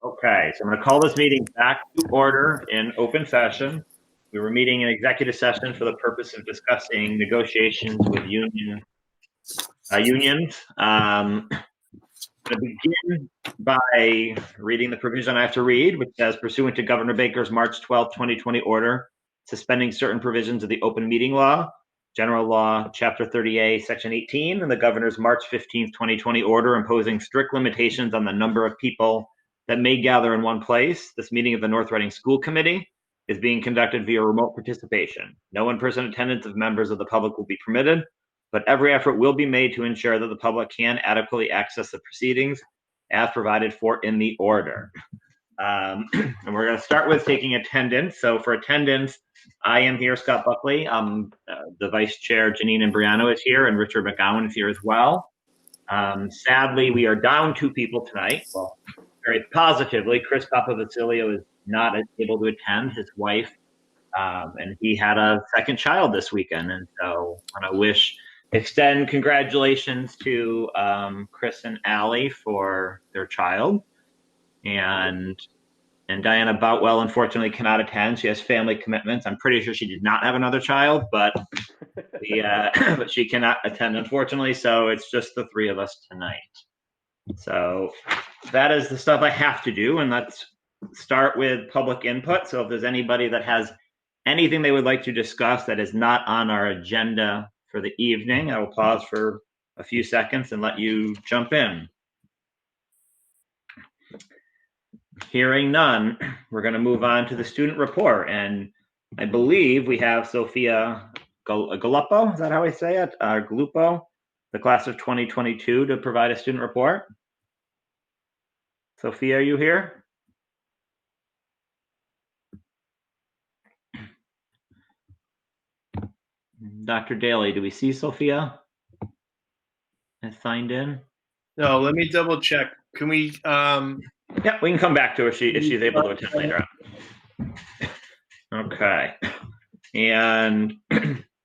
Okay, so I'm going to call this meeting back to order in open session. We were meeting in executive session for the purpose of discussing negotiations with unions. I'm going to begin by reading the provision I have to read, which says, pursuant to Governor Baker's March 12, 2020 order, suspending certain provisions of the open meeting law, General Law, Chapter 30A, Section 18, and the Governor's March 15, 2020 order imposing strict limitations on the number of people that may gather in one place. This meeting of the North Reading School Committee is being conducted via remote participation. No in-person attendance of members of the public will be permitted, but every effort will be made to ensure that the public can adequately access the proceedings as provided for in the order. And we're going to start with taking attendance. So for attendance, I am here, Scott Buckley. The Vice Chair, Janine Imbriano, is here, and Richard McGowan is here as well. Sadly, we are down 2 people tonight. Well, very positively, Chris Papavasilio is not able to attend. His wife, and he had a second child this weekend, and so I want to extend congratulations to Chris and Allie for their child, and Diana Boutwell unfortunately cannot attend. She has family commitments. I'm pretty sure she did not have another child, but but she cannot attend unfortunately. So it's just the 3 of us tonight. So that is the stuff I have to do, and let's start with public input. So if there's anybody that has anything they would like to discuss that is not on our agenda for the evening, I will pause for a few seconds and let you jump in. Hearing none, we're going to move on to the student report. And I believe we have Sophia Galuppo, is that how I say it? Galuppo, the class of 2022, to provide a student report. Sophia, are you here? Dr. Daly, do we see Sophia has signed in? No, let me double check. Can we? Yeah, we can come back to her if she's able to attend later on. Okay, and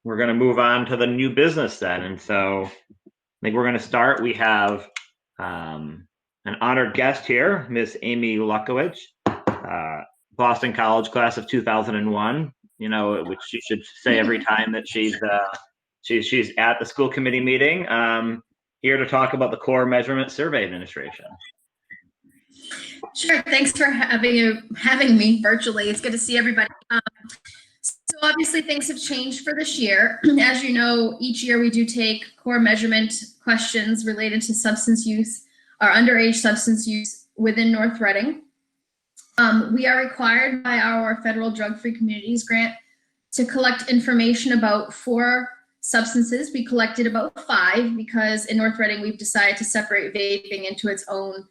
we're going to move on to the new business then. And so I think we're going to start. We have an honored guest here, Miss Amy Lukowicz, Boston College class of 2001. You know, which she should say every time that she's at the school committee meeting. Here to talk about the Core Measurement Survey Administration. Sure. Thanks for having me virtually. It's good to see everybody. So obviously things have changed for this year. As you know, each year we do take core measurement questions related to substance use or underage substance use within North Reading. We are required by our federal drug-free communities grant to collect information about 4 substances. We collected about 5 because in North Reading we've decided to separate vaping into its own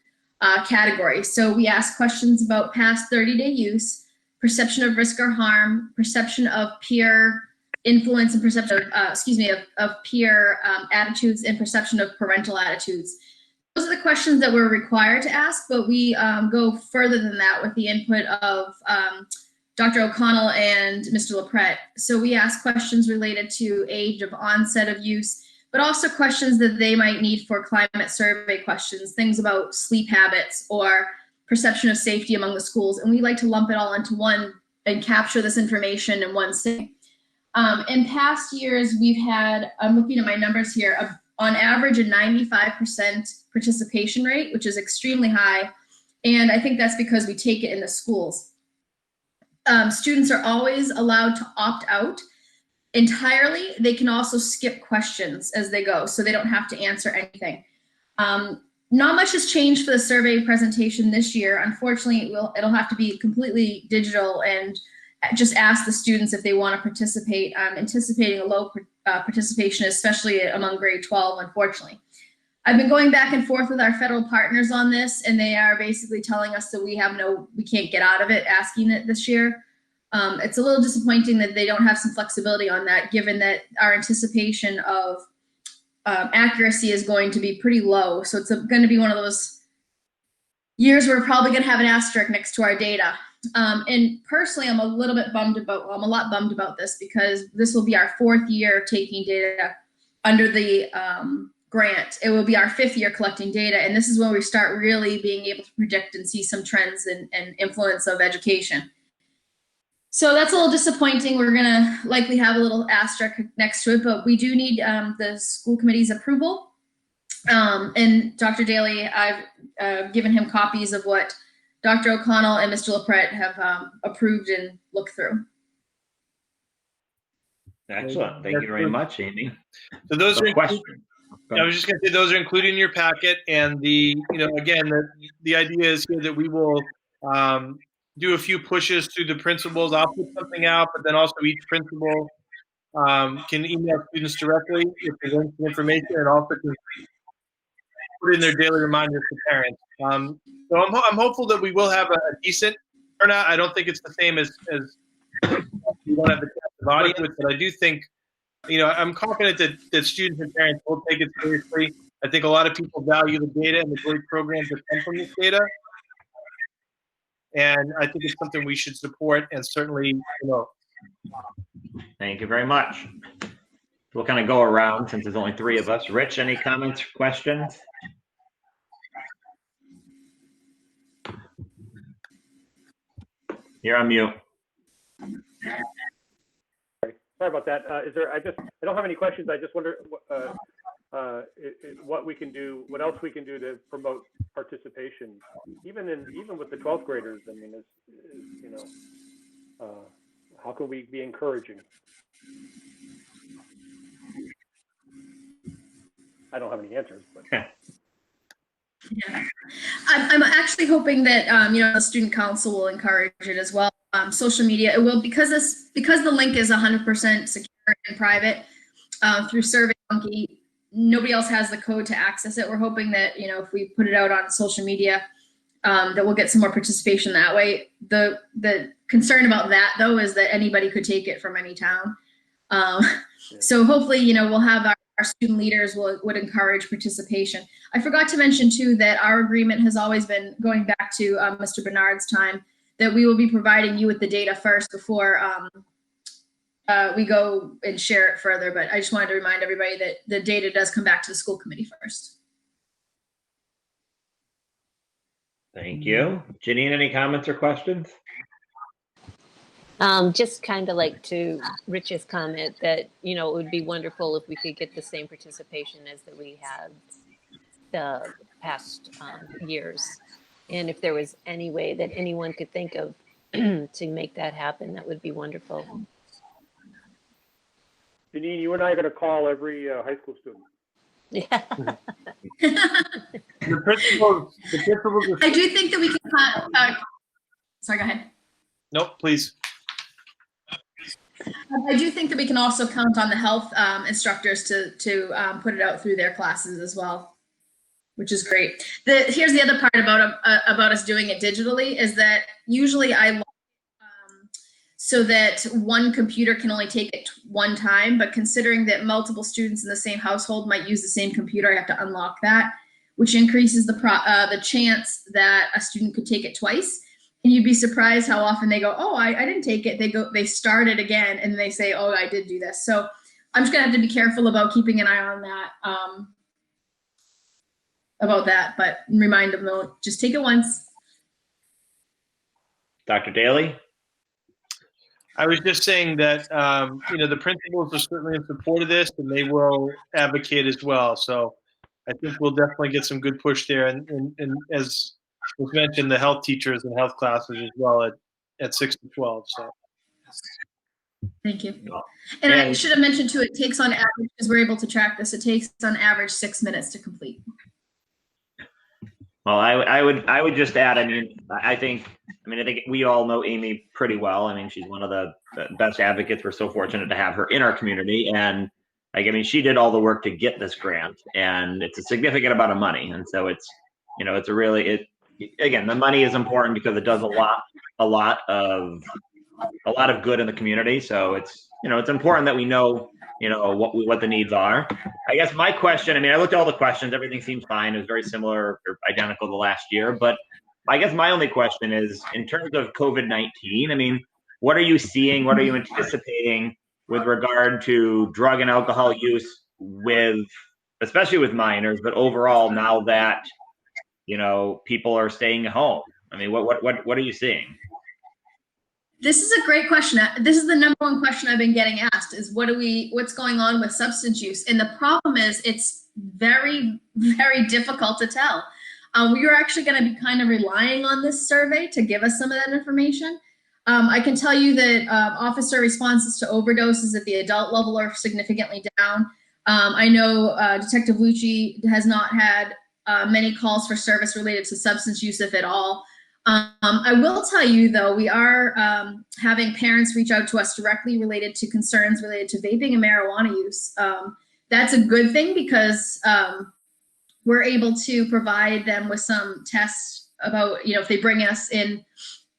category. So we ask questions about past 30-day use, perception of risk or harm, perception of peer influence, and perception of, of peer attitudes, and perception of parental attitudes. Those are the questions that we're required to ask, but we go further than that with the input of Dr. O'Connell and Mr. LaPrette. So we ask questions related to age of onset of use, but also questions that they might need for climate survey questions, things about sleep habits or perception of safety among the schools. And we like to lump it all into one and capture this information in one sitting. In past years, we've had, I'm looking at my numbers here, on average a 95% participation rate, which is extremely high. And I think that's because we take it in the schools. Students are always allowed to opt out entirely. They can also skip questions as they go, so they don't have to answer anything. Not much has changed for the survey presentation this year. Unfortunately, it'll have to be completely digital and just ask the students if they want to participate. I'm anticipating a low participation, especially among grade 12, unfortunately. I've been going back and forth with our federal partners on this, and they are basically telling us that we can't get out of it asking it this year. It's a little disappointing that they don't have some flexibility on that, given that our anticipation of accuracy is going to be pretty low. So it's going to be one of those years where we're probably going to have an asterisk next to our data. And personally, I'm a lot bummed about this because this will be our 4th year taking data under the grant. It will be our 5th year collecting data, and this is when we start really being able to predict and see some trends and influence of education. So that's a little disappointing. We're gonna likely have a little asterisk next to it, but we do need the school committee's approval. And Dr. Daly, I've given him copies of what Dr. O'Connell and Mr. LaPrette have approved and looked through. Excellent. Thank you very much, Amy. So those are questions. I was just going to say those are included in your packet, and again, the idea is here that we will do a few pushes through the principals. I'll put something out, but then also each principal can email students directly if there's any information, and also can put in their daily reminders to parents. So I'm hopeful that we will have a decent turnout. I don't think it's the same as we don't have the captive audience, but I do think, I'm confident that students and parents will take it seriously. I think a lot of people value the data and the great programs that come from this data. And I think it's something we should support and certainly promote. Thank you very much. We'll kind of go around since there's only 3 of us. Rich, any comments, questions? You're on mute. Sorry about that. I don't have any questions. I just wonder what we can do, what else we can do to promote participation, even with the 12th graders. I mean, how can we be encouraging? I don't have any answers, but. Yeah. I'm actually hoping that the student council will encourage it as well. Social media, it will, because the link is 100% secure and private through SurveyMonkey. Nobody else has the code to access it. We're hoping that if we put it out on social media, that we'll get some more participation that way. The concern about that though is that anybody could take it from any town. So hopefully we'll have our student leaders would encourage participation. I forgot to mention too that our agreement has always been, going back to Mr. Bernard's time, that we will be providing you with the data first before we go and share it further. But I just wanted to remind everybody that the data does come back to the school committee first. Thank you. Janine, any comments or questions? Just kind of like to Rich's comment that, it would be wonderful if we could get the same participation as that we had the past years. And if there was any way that anyone could think of to make that happen, that would be wonderful. Janine, you and I are going to call every high school student. Yeah. The principals. I do think that we can. Sorry, go ahead. Nope, please. I do think that we can also count on the health instructors to put it out through their classes as well, which is great. Here's the other part about us doing it digitally is that usually I so that one computer can only take it one time, but considering that multiple students in the same household might use the same computer, I have to unlock that, which increases the chance that a student could take it twice. And you'd be surprised how often they go, oh, I didn't take it. They start it again and they say, oh, I did do this. So I'm just gonna have to be careful about keeping an eye on that, but remind them though, just take it once. Dr. Daly? I was just saying that, the principals are certainly in support of this and they will advocate as well. So I think we'll definitely get some good push there. And as was mentioned, the health teachers and health classes as well at 6 to 12. So. Thank you. And I should have mentioned too, it takes on average, because we're able to track this, it takes on average 6 minutes to complete. Well, I would just add, I think we all know Amy pretty well. She's one of the best advocates. We're so fortunate to have her in our community. And she did all the work to get this grant, and it's a significant amount of money. And so it's again, the money is important because it does a lot of good in the community. So it's important that we know what the needs are. I guess my question, I looked at all the questions, everything seems fine. It was very similar or identical to last year, but I guess my only question is, in terms of COVID-19, what are you seeing? What are you anticipating with regard to drug and alcohol use with especially with minors, but overall now that, people are staying home? I mean, what are you seeing? This is a great question. This is the number one question I've been getting asked is what's going on with substance use? And the problem is it's very, very difficult to tell. We are actually going to be kind of relying on this survey to give us some of that information. I can tell you that officer responses to overdoses at the adult level are significantly down. I know Detective Lucci has not had many calls for service related to substance use, if at all. I will tell you, though, we are having parents reach out to us directly related to concerns related to vaping and marijuana use. That's a good thing because we're able to provide them with some tests about, if they bring us in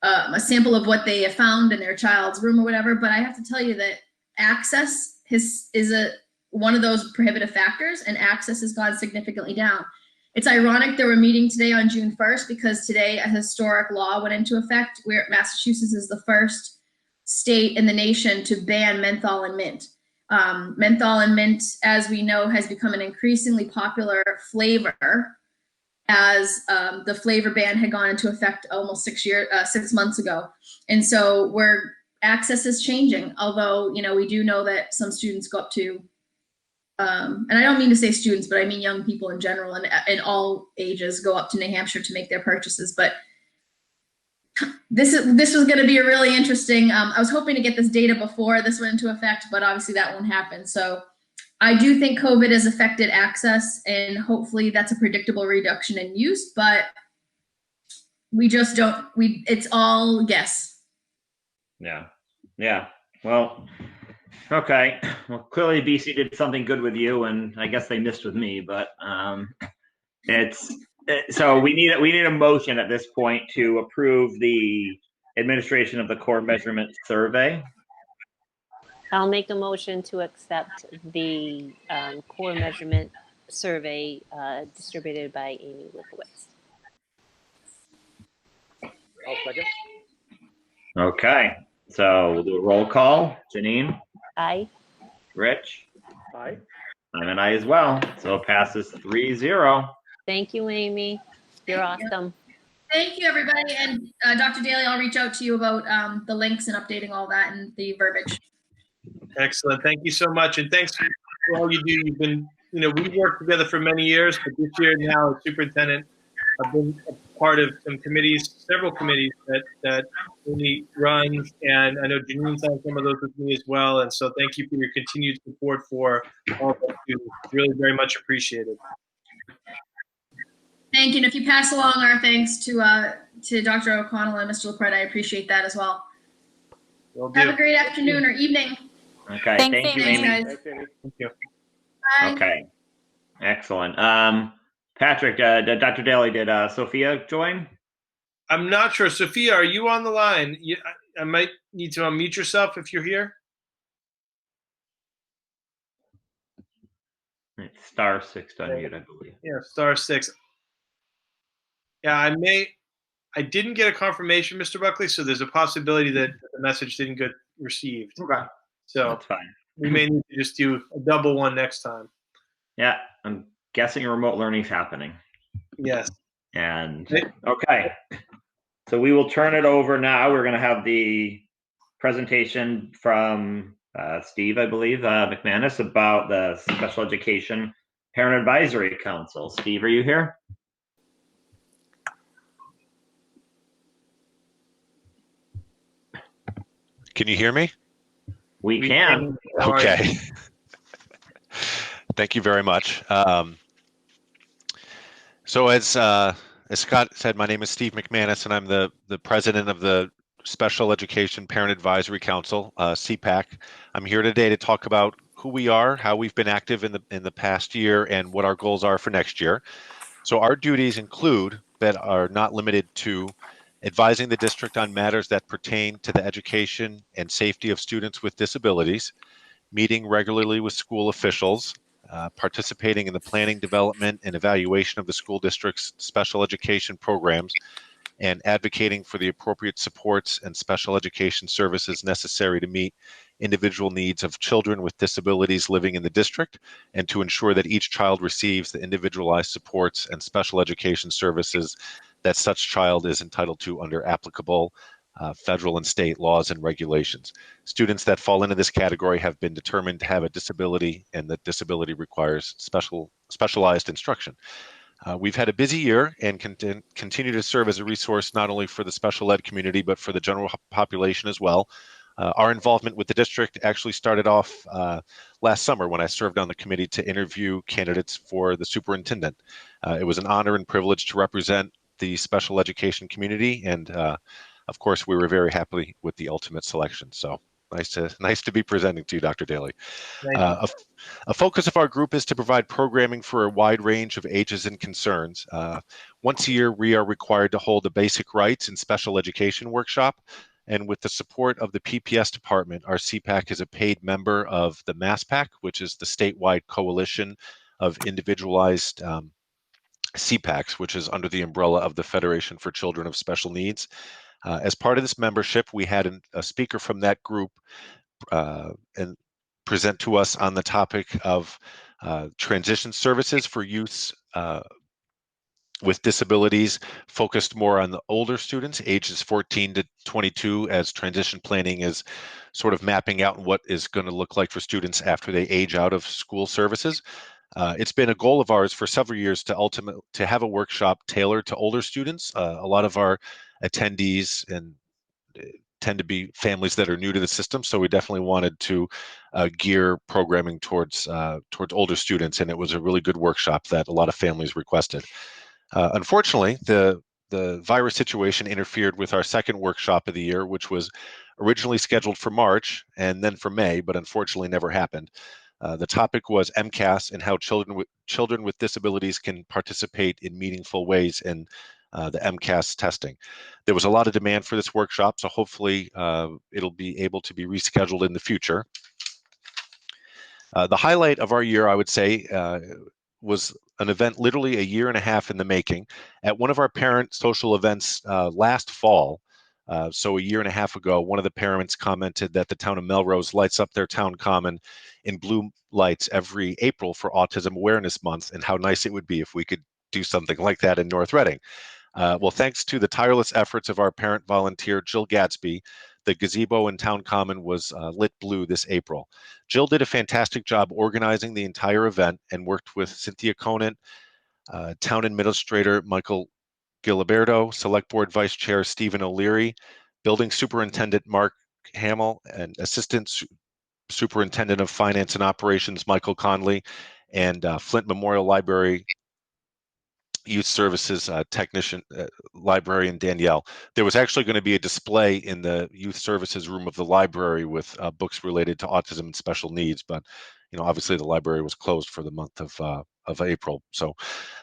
a sample of what they have found in their child's room or whatever. But I have to tell you that access is one of those prohibitive factors, and access has gone significantly down. It's ironic that we're meeting today on June 1st because today a historic law went into effect where Massachusetts is the first state in the nation to ban menthol and mint. Menthol and mint, as we know, has become an increasingly popular flavor as the flavor ban had gone into effect almost 6 months ago. And so access is changing, although, we do know that some students go up to and I don't mean to say students, but I mean young people in general and in all ages go up to New Hampshire to make their purchases. But this was going to be a really interesting. I was hoping to get this data before this went into effect, but obviously that won't happen. So I do think COVID has affected access, and hopefully that's a predictable reduction in use. But we just don't. It's all guess. Yeah. Well. Okay. Well, clearly BC did something good with you, and I guess they missed with me. But so we need a motion at this point to approve the administration of the core measurement survey. I'll make a motion to accept the core measurement survey distributed by Amy Lipowitz. I'll second. Okay. So we'll do a roll call. Janine? Aye. Rich? Aye. I'm an aye as well. So it passes 3-0. Thank you, Amy. You're awesome. Thank you, everybody. And Dr. Daly, I'll reach out to you about the links and updating all that and the verbiage. Excellent. Thank you so much. And thanks for all you do. You've been, we've worked together for many years, but this year now as superintendent, I've been a part of some committees, several committees that Amy runs, and I know Janine's on some of those with me as well. And so thank you for your continued support for all of us. Really very much appreciated. Thank you. And if you pass along our thanks to Dr. O'Connell and Mr. LaPrette, I appreciate that as well. Have a great afternoon or evening. Okay. Thanks, Thank you, Thanks, Amy. guys. Thanks, Amy. Thank you. Bye. Okay. Excellent. Patrick, Dr. Daly, did Sophia join? I'm not sure. Sophia, are you on the line? I might need to unmute yourself if you're here. It's *6 to unmute, I believe. Yeah, *6. Yeah, I didn't get a confirmation, Mr. Buckley, so there's a possibility that the message didn't get received. Okay. So That's fine. we may need to just do a double one next time. Yeah, I'm guessing remote learning is happening. Yes. And okay. So we will turn it over now. We're going to have the presentation from Steve, I believe, McManus, about the Special Education Parent Advisory Council. Steve, are you here? Can you hear me? We can. Okay. Thank you very much. So as Scott said, my name is Steve McManus, and I'm the president of the Special Education Parent Advisory Council, CPAC. I'm here today to talk about who we are, how we've been active in the past year, and what our goals are for next year. So our duties include, but are not limited to, advising the district on matters that pertain to the education and safety of students with disabilities, meeting regularly with school officials, participating in the planning, development, and evaluation of the school district's special education programs, and advocating for the appropriate supports and special education services necessary to meet individual needs of children with disabilities living in the district, and to ensure that each child receives the individualized supports and special education services that such child is entitled to under applicable federal and state laws and regulations. Students that fall into this category have been determined to have a disability, and that disability requires specialized instruction. We've had a busy year and continue to serve as a resource not only for the special ed community, but for the general population as well. Our involvement with the district actually started off last summer when I served on the committee to interview candidates for the superintendent. It was an honor and privilege to represent the special education community, and of course, we were very happy with the ultimate selection. So nice to be presenting to you, Dr. Daly. A focus of our group is to provide programming for a wide range of ages and concerns. Once a year, we are required to hold a basic rights and special education workshop. And with the support of the PPS department, our CPAC is a paid member of the MASPAC, which is the statewide coalition of individualized CPACs, which is under the umbrella of the Federation for Children of Special Needs. As part of this membership, we had a speaker from that group and present to us on the topic of transition services for youths with disabilities, focused more on the older students, ages 14 to 22, as transition planning is sort of mapping out what is going to look like for students after they age out of school services. It's been a goal of ours for several years to have a workshop tailored to older students. A lot of our attendees and tend to be families that are new to the system, so we definitely wanted to gear programming towards older students, and it was a really good workshop that a lot of families requested. Unfortunately, the virus situation interfered with our second workshop of the year, which was originally scheduled for March and then for May, but unfortunately never happened. The topic was MCAS and how children with disabilities can participate in meaningful ways in the MCAS testing. There was a lot of demand for this workshop, so hopefully it'll be able to be rescheduled in the future. The highlight of our year, I would say, was an event literally a year and a half in the making. At one of our parent social events last fall, so a year and a half ago, one of the parents commented that the town of Melrose lights up their town common in blue lights every April for Autism Awareness Month, and how nice it would be if we could do something like that in North Reading. Well, thanks to the tireless efforts of our parent volunteer, Jill Gadsby, the gazebo in Town Common was lit blue this April. Jill did a fantastic job organizing the entire event and worked with Cynthia Conant, Town Administrator Michael Giliberto, Select Board Vice Chair Stephen O'Leary, Building Superintendent Mark Hamill, and Assistant Superintendent of Finance and Operations Michael Conley, and Flint Memorial Library Youth Services Technician, Librarian Danielle. There was actually going to be a display in the Youth Services room of the library with books related to autism and special needs, but obviously the library was closed for the month of April. So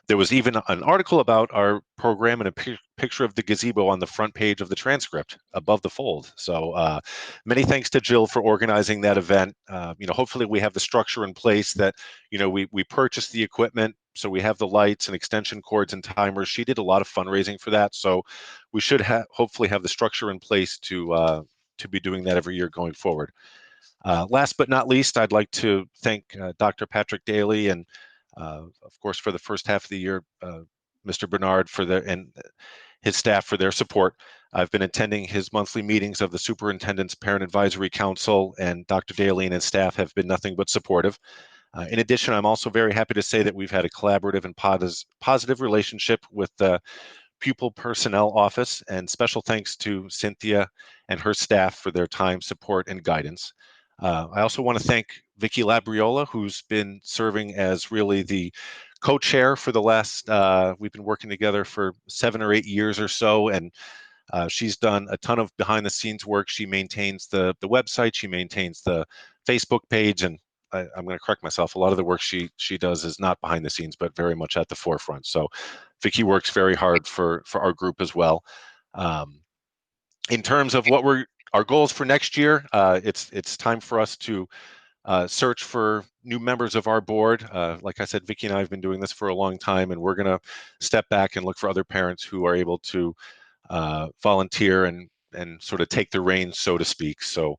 there was even an article about our program and a picture of the gazebo on the front page of the transcript above the fold. So many thanks to Jill for organizing that event. Hopefully we have the structure in place that, we purchased the equipment, so we have the lights and extension cords and timers. She did a lot of fundraising for that. So we should hopefully have the structure in place to be doing that every year going forward. Last but not least, I'd like to thank Dr. Patrick Daly and of course, for the first half of the year, Mr. Bernard and his staff for their support. I've been attending his monthly meetings of the Superintendent's Parent Advisory Council, and Dr. Daly and his staff have been nothing but supportive. In addition, I'm also very happy to say that we've had a collaborative and positive relationship with the Pupil Personnel Office, and special thanks to Cynthia and her staff for their time, support, and guidance. I also want to thank Vicky Labriola, who's been serving as really the co-chair for the last, we've been working together for 7 or 8 years or so, and she's done a ton of behind the scenes work. She maintains the website, she maintains the Facebook page, and I'm going to correct myself. A lot of the work she does is not behind the scenes, but very much at the forefront. So Vicky works very hard for our group as well. In terms of what our goals for next year, it's time for us to search for new members of our board. Like I said, Vicky and I have been doing this for a long time, and we're going to step back and look for other parents who are able to volunteer and sort of take the reins, so to speak. So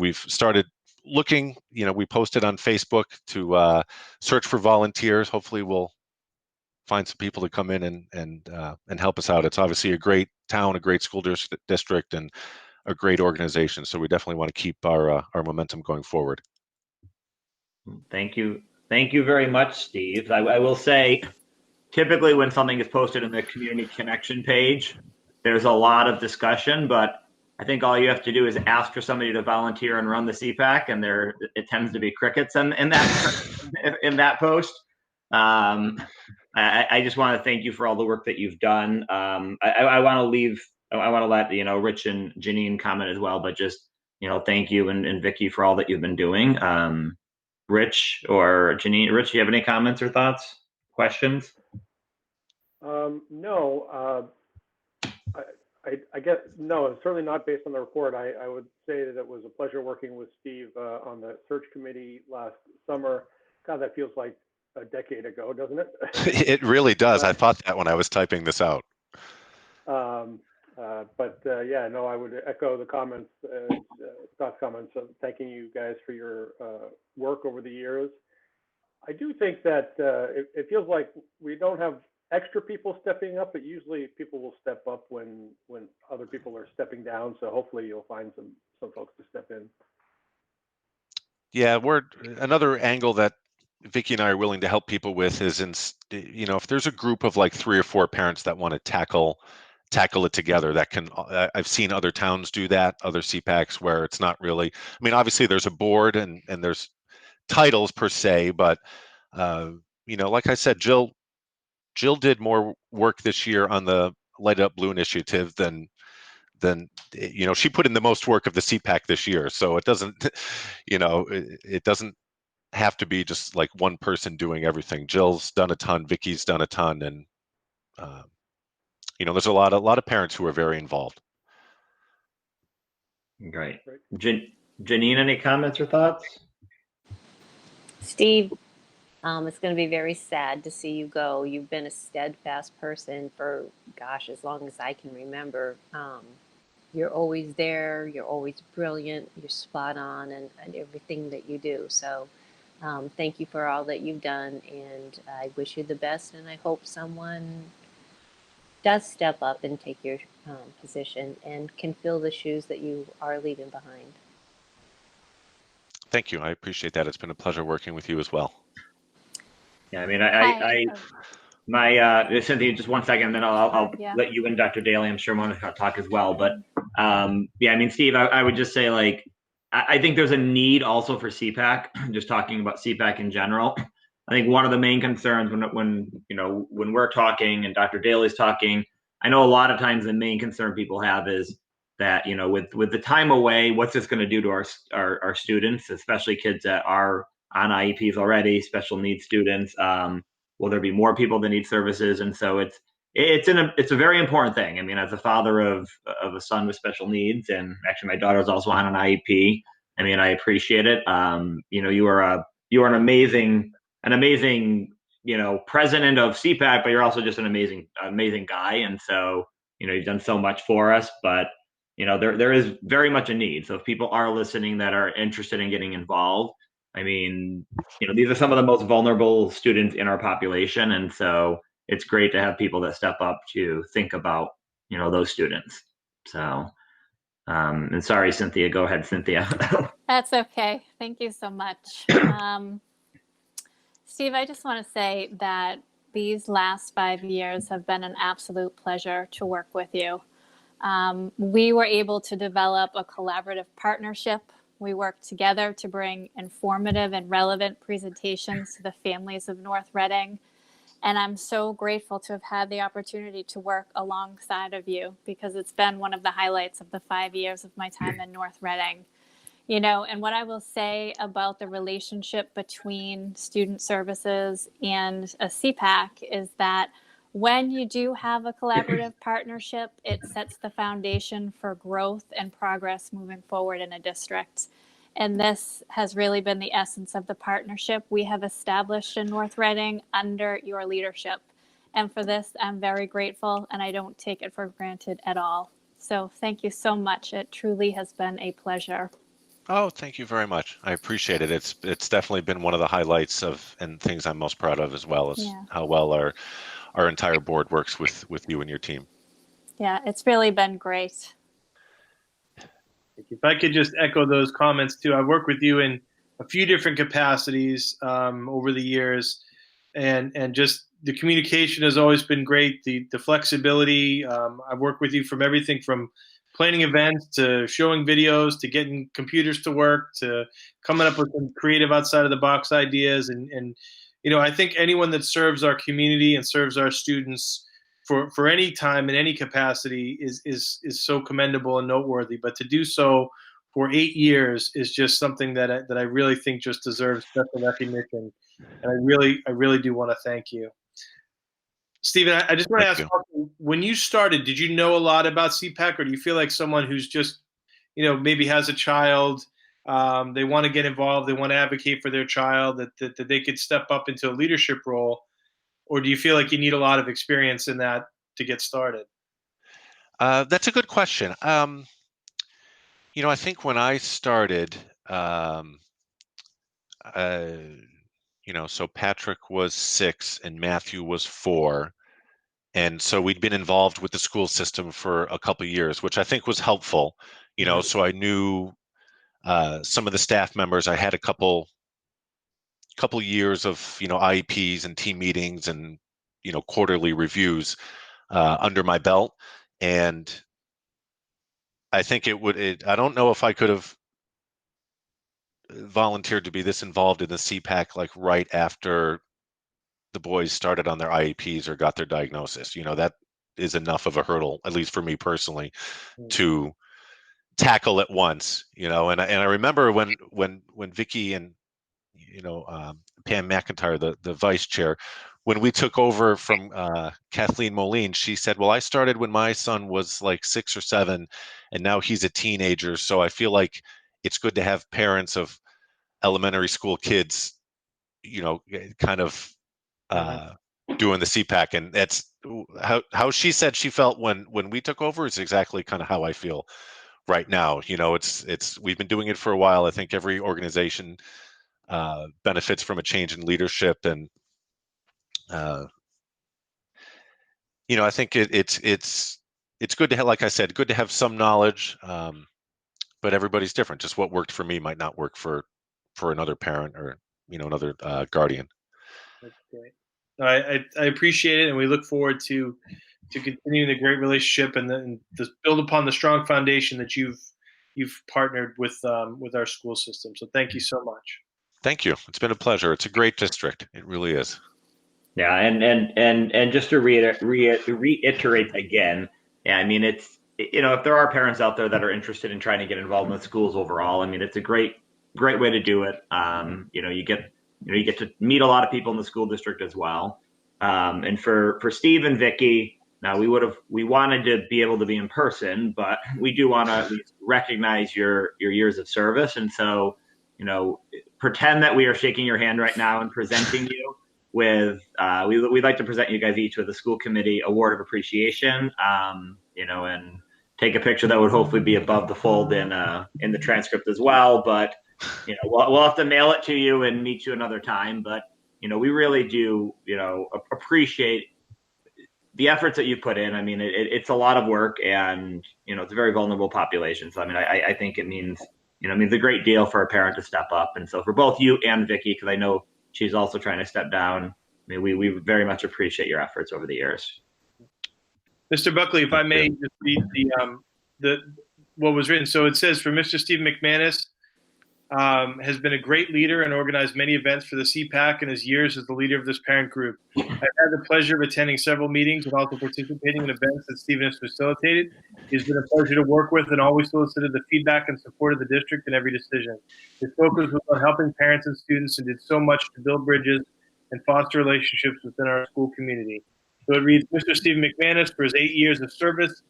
we've started looking, we posted on Facebook to search for volunteers. Hopefully we'll find some people to come in and help us out. It's obviously a great town, a great school district, and a great organization. So we definitely want to keep our momentum going forward. Thank you. Thank you very much, Steve. I will say, typically when something is posted in the community connection page, there's a lot of discussion, but I think all you have to do is ask for somebody to volunteer and run the CPAC, and it tends to be crickets in that post. I just want to thank you for all the work that you've done. I want to let Rich and Janine comment as well, but just thank you and Vicky for all that you've been doing. Rich or Janine, Rich, do you have any comments or thoughts, questions? No, I guess no, certainly not based on the report. I would say that it was a pleasure working with Steve on the search committee last summer. God, that feels like a decade ago, doesn't it? It really does. I thought that when I was typing this out. Yeah, no, I would echo the comments, Scott's comments, of thanking you guys for your work over the years. I do think that it feels like we don't have extra people stepping up, but usually people will step up when other people are stepping down. So hopefully you'll find some folks to step in. Yeah, another angle that Vicky and I are willing to help people with is if there's a group of like 3 or 4 parents that want to tackle it together, that can, I've seen other towns do that, other CPACs, where it's not really, I mean, obviously there's a board and there's titles per se, but like I said, Jill did more work this year on the Light Up Blue initiative than she put in the most work of the CPAC this year. So it doesn't, it doesn't have to be just like one person doing everything. Jill's done a ton, Vicky's done a ton, and there's a lot of parents who are very involved. Great. Janine, any comments or thoughts? Steve, it's going to be very sad to see you go. You've been a steadfast person for, gosh, as long as I can remember. You're always there. You're always brilliant. You're spot on and everything that you do. So thank you for all that you've done. And I wish you the best. And I hope someone does step up and take your position and can fill the shoes that you are leaving behind. Thank you. I appreciate that. It's been a pleasure working with you as well. Yeah, I mean, Cynthia, just one second, and then I'll let you and Dr. Daly, I'm sure, want to talk as well. But yeah, I mean, Steve, I would just say, like, I think there's a need also for CPAC. Just talking about CPAC in general, I think one of the main concerns when we're talking and Dr. Daly's talking, I know a lot of times the main concern people have is that with the time away, what's this going to do to our students, especially kids that are on IEPs already, special needs students. Will there be more people that need services? And so it's a very important thing. I mean, as a father of a son with special needs, and actually my daughter's also on an IEP. I mean, I appreciate it. You are an amazing president of CPAC, but you're also just an amazing guy. And so you've done so much for us, but there is very much a need. So if people are listening that are interested in getting involved, I mean, these are some of the most vulnerable students in our population. And so it's great to have people that step up to think about, those students. So, and sorry, Cynthia, go ahead, Cynthia. That's okay. Thank you so much. Steve, I just want to say that these last 5 years have been an absolute pleasure to work with you. We were able to develop a collaborative partnership. We worked together to bring informative and relevant presentations to the families of North Reading. And I'm so grateful to have had the opportunity to work alongside of you, because it's been one of the highlights of the 5 years of my time in North Reading. And what I will say about the relationship between student services and a CPAC is that when you do have a collaborative partnership, it sets the foundation for growth and progress moving forward in a district. And this has really been the essence of the partnership we have established in North Reading under your leadership. And for this, I'm very grateful, and I don't take it for granted at all. So thank you so much. It truly has been a pleasure. Oh, thank you very much. I appreciate it. It's definitely been one of the highlights of and things I'm most proud of, as well as Yeah. how well our entire board works with you and your team. Yeah, it's really been great. If I could just echo those comments too, I've worked with you in a few different capacities over the years, and just the communication has always been great. The flexibility. I've worked with you from everything from planning events to showing videos to getting computers to work to coming up with some creative outside of the box ideas. And I think anyone that serves our community and serves our students for any time in any capacity is so commendable and noteworthy. But to do so for 8 years is just something that I really think just deserves special recognition. And I really do want to thank you. Stephen, I just want to Thank ask, you. when you started, did you know a lot about CPAC, or do you feel like someone who's just, maybe has a child, they want to get involved, they want to advocate for their child, that they could step up into a leadership role, or do you feel like you need a lot of experience in that to get started? That's a good question. I think when I started, uh, so Patrick was 6 and Matthew was 4. And so we'd been involved with the school system for a couple of years, which I think was helpful. Mhm. So I knew some of the staff members. I had a couple years of IEPs and team meetings and quarterly reviews under my belt, and I think I don't know if I could have volunteered to be this involved in the CPAC like right after the boys started on their IEPs or got their diagnosis. That is enough of a hurdle, at least for me personally, to tackle at once. And I remember when Vicky and Pam McIntyre, the vice chair, when we took over from Kathleen Moline, she said, "Well, I started when my son was like 6 or 7, and now he's a teenager. So I feel like it's good to have parents of elementary school kids, kind of Mhm. uh, doing the CPAC." And that's how she said she felt when we took over is exactly kind of how I feel right now. It's we've been doing it for a while. I think every organization benefits from a change in leadership, and uh, I think it's good to have, like I said, good to have some knowledge, but everybody's different. Just what worked for me might not work for another parent or another guardian. That's great. No, I appreciate it, and we look forward to continuing the great relationship and then to build upon the strong foundation that you've partnered with our school system. So thank you so much. Thank you. It's been a pleasure. It's a great district. It really is. Yeah, and just to reiterate again, yeah, I mean it's if there are parents out there that are interested in trying to get involved in the schools overall, I mean it's a great way to do it. You get to meet a lot of people in the school district as well. And for Steve and Vicky, now we wanted to be able to be in person, but we do want to recognize your years of service, and so pretend that we are shaking your hand right now and presenting you with we'd like to present you guys each with a school committee award of appreciation, and take a picture that would hopefully be above the fold in the transcript as well. But we'll have to mail it to you and meet you another time. But we really do appreciate the efforts that you put in. I mean, it's a lot of work, and it's a very vulnerable population. So I mean, I think it means a great deal for a parent to step up. And so for both you and Vicky, because I know she's also trying to step down, I mean, we very much appreciate your efforts over the years. Mr. Buckley, if I Thank may you. just read the what was written. So it says, for Mr. Steve McManus, has been a great leader and organized many events for the CPAC in his years as the leader of this parent group. I've had the pleasure of attending several meetings and also participating in events that Stephen has facilitated. He's been a pleasure to work with and always solicited the feedback and support of the district in every decision. His focus was on helping parents and students and did so much to build bridges and foster relationships within our school community. So it reads, Mr. Stephen McManus, for his 8 years of service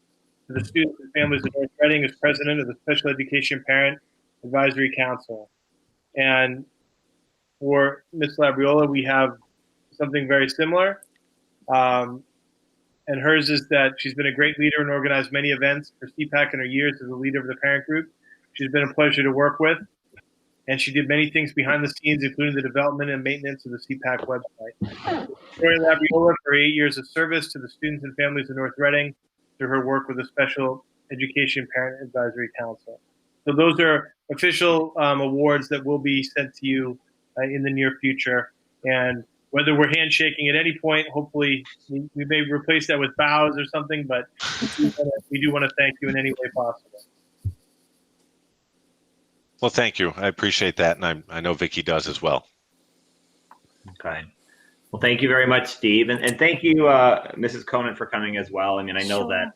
to the students and families of North Reading, as president of the Special Education Parent Advisory Council. And for Ms. Labriola, we have something very similar. And hers is that she's been a great leader and organized many events for CPAC in her years as a leader of the parent group. She's been a pleasure to work with, and she did many things behind the scenes, including the development and maintenance of the CPAC website. Victoria Labriola for 8 years of service to the students and families of North Reading through her work with the Special Education Parent Advisory Council. So those are official awards that will be sent to you in the near future. And whether we're handshaking at any point, hopefully we may replace that with bows or something, but we do want to thank you in any way possible. Well, thank you. I appreciate that, and I know Vicky does as well. Okay. Well, thank you very much, Steve, and thank you, Mrs. Conan, for coming as well. I mean, I know Sure.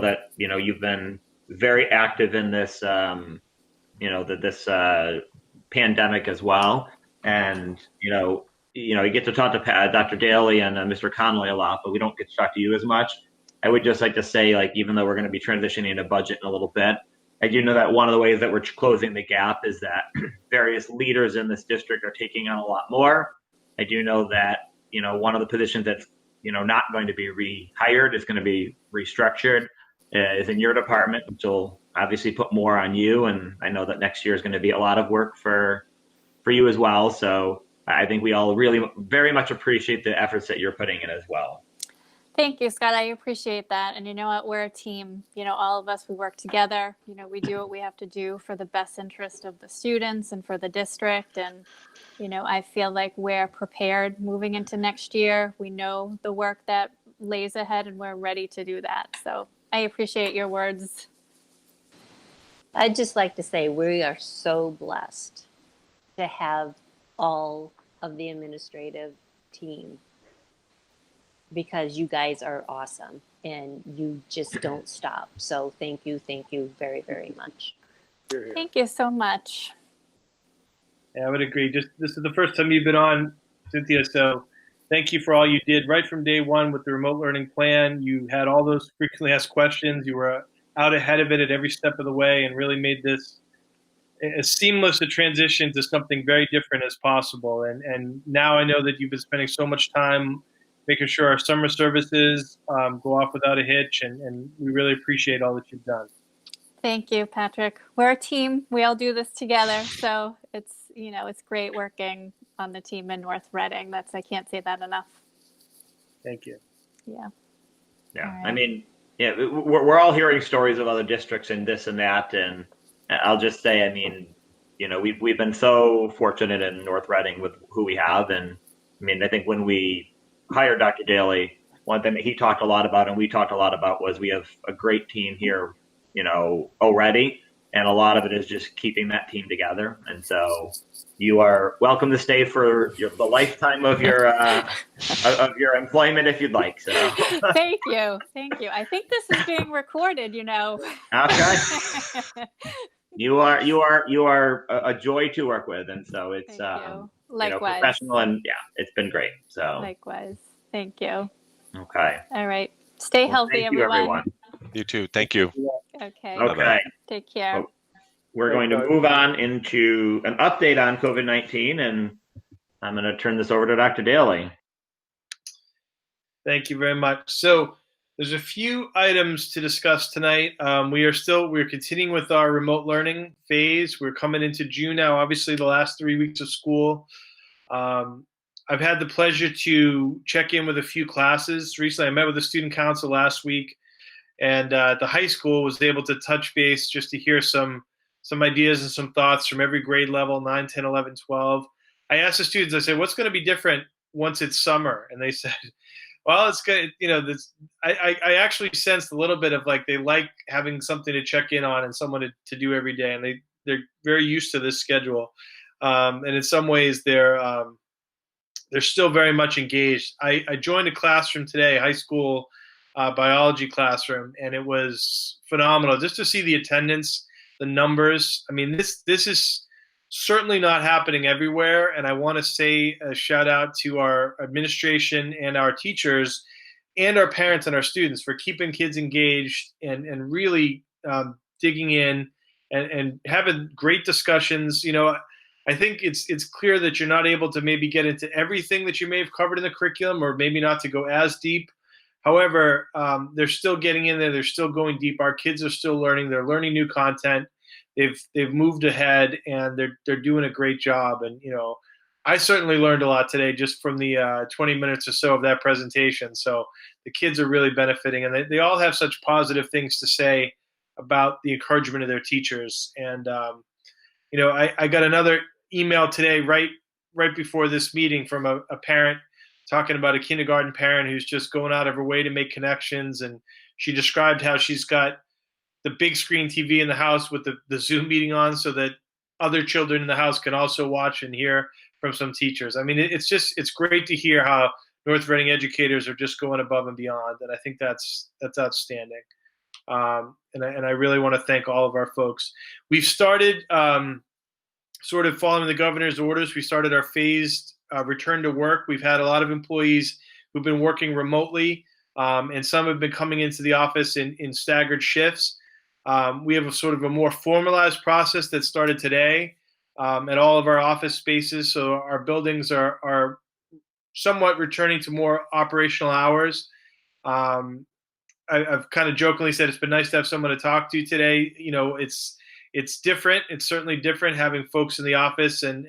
that you've been very active in this this pandemic as well, and you get to talk to Dr. Daly and Mr. Conley a lot, but we don't get to talk to you as much. I would just like to say, like, even though we're going to be transitioning into budget in a little bit, I do know that one of the ways that we're closing the gap is that various leaders in this district are taking on a lot more. I do know that, one of the positions that's, not going to be rehired, is going to be restructured, is in your department, which will obviously put more on you. And I know that next year is going to be a lot of work for you as well. So I think we all really very much appreciate the efforts that you're putting in as well. Thank you, Scott. I appreciate that. And you know what? We're a team. All of us, we work together. We do what we have to do for the best interest of the students and for the district. And, I feel like we're prepared moving into next year. We know the work that lays ahead and we're ready to do that. So I appreciate your words. I'd just like to say we are so blessed to have all of the administrative team, because you guys are awesome and you just don't stop. So thank you very, very much. Thank you so much. Yeah, I would agree. This is the first time you've been on, Cynthia, so thank you for all you did right from day one with the remote learning plan. You had all those frequently asked questions. You were out ahead of it at every step of the way and really made this as seamless a transition to something very different as possible. And now I know that you've been spending so much time making sure our summer services go off without a hitch, and we really appreciate all that you've done. Thank you, Patrick. We're a team. We all do this together. So it's great working on the team in North Reading. I can't say that enough. Thank you. Yeah. Yeah. All right. I mean, we're all hearing stories of other districts and this and that. And I'll just say, I mean, we've been so fortunate in North Reading with who we have. And I mean, I think when we hired Dr. Daly, one thing that he talked a lot about and we talked a lot about was we have a great team here, already. And a lot of it is just keeping that team together. And so you are welcome to stay for the lifetime of your employment if you'd like. So Thank you. I think this is being recorded. Okay. You are a joy to work with, and so it's Thank you. Likewise. professional, and it's been great. So Likewise. Thank you. Okay. All right. Stay healthy, thank you, everyone. You too. Thank you. Okay. Okay. Take care. Well, we're going to move on into an update on COVID-19, and I'm going to turn this over to Dr. Daly. Thank you very much. So there's a few items to discuss tonight. We're continuing with our remote learning phase. We're coming into June now, obviously the last 3 weeks of school. I've had the pleasure to check in with a few classes. Recently, I met with the student council last week, and the high school was able to touch base just to hear some ideas and some thoughts from every grade level, 9, 10, 11, 12. I asked the students, I said, what's going to be different once it's summer? And they said, well, it's good. I actually sensed a little bit of like they like having something to check in on and someone to do every day. And they're very used to this schedule. And in some ways, they're still very much engaged. I joined a classroom today, high school biology classroom, and it was phenomenal just to see the attendance, the numbers. I mean, this is certainly not happening everywhere, and I want to say a shout out to our administration and our teachers and our parents and our students for keeping kids engaged and really digging in and having great discussions. I think it's clear that you're not able to maybe get into everything that you may have covered in the curriculum, or maybe not to go as deep. However, they're still getting in there. They're still going deep. Our kids are still learning. They're learning new content. they've moved ahead, and they're doing a great job. And I certainly learned a lot today just from the 20 minutes or so of that presentation. So the kids are really benefiting, and they all have such positive things to say about the encouragement of their teachers. And I got another email today right before this meeting from a parent talking about a kindergarten parent who's just going out of her way to make connections. And she described how she's got the big screen TV in the house with the Zoom meeting on so that other children in the house can also watch and hear from some teachers. I mean, it's great to hear how North Reading educators are just going above and beyond. And I think that's outstanding. And I really want to thank all of our folks. We've started sort of following the governor's orders. We started our phased return to work. We've had a lot of employees who've been working remotely, and some have been coming into the office in staggered shifts. We have a sort of a more formalized process that started today at all of our office spaces. So our buildings are somewhat returning to more operational hours. I've kind of jokingly said it's been nice to have someone to talk to today. It's different. It's certainly different having folks in the office and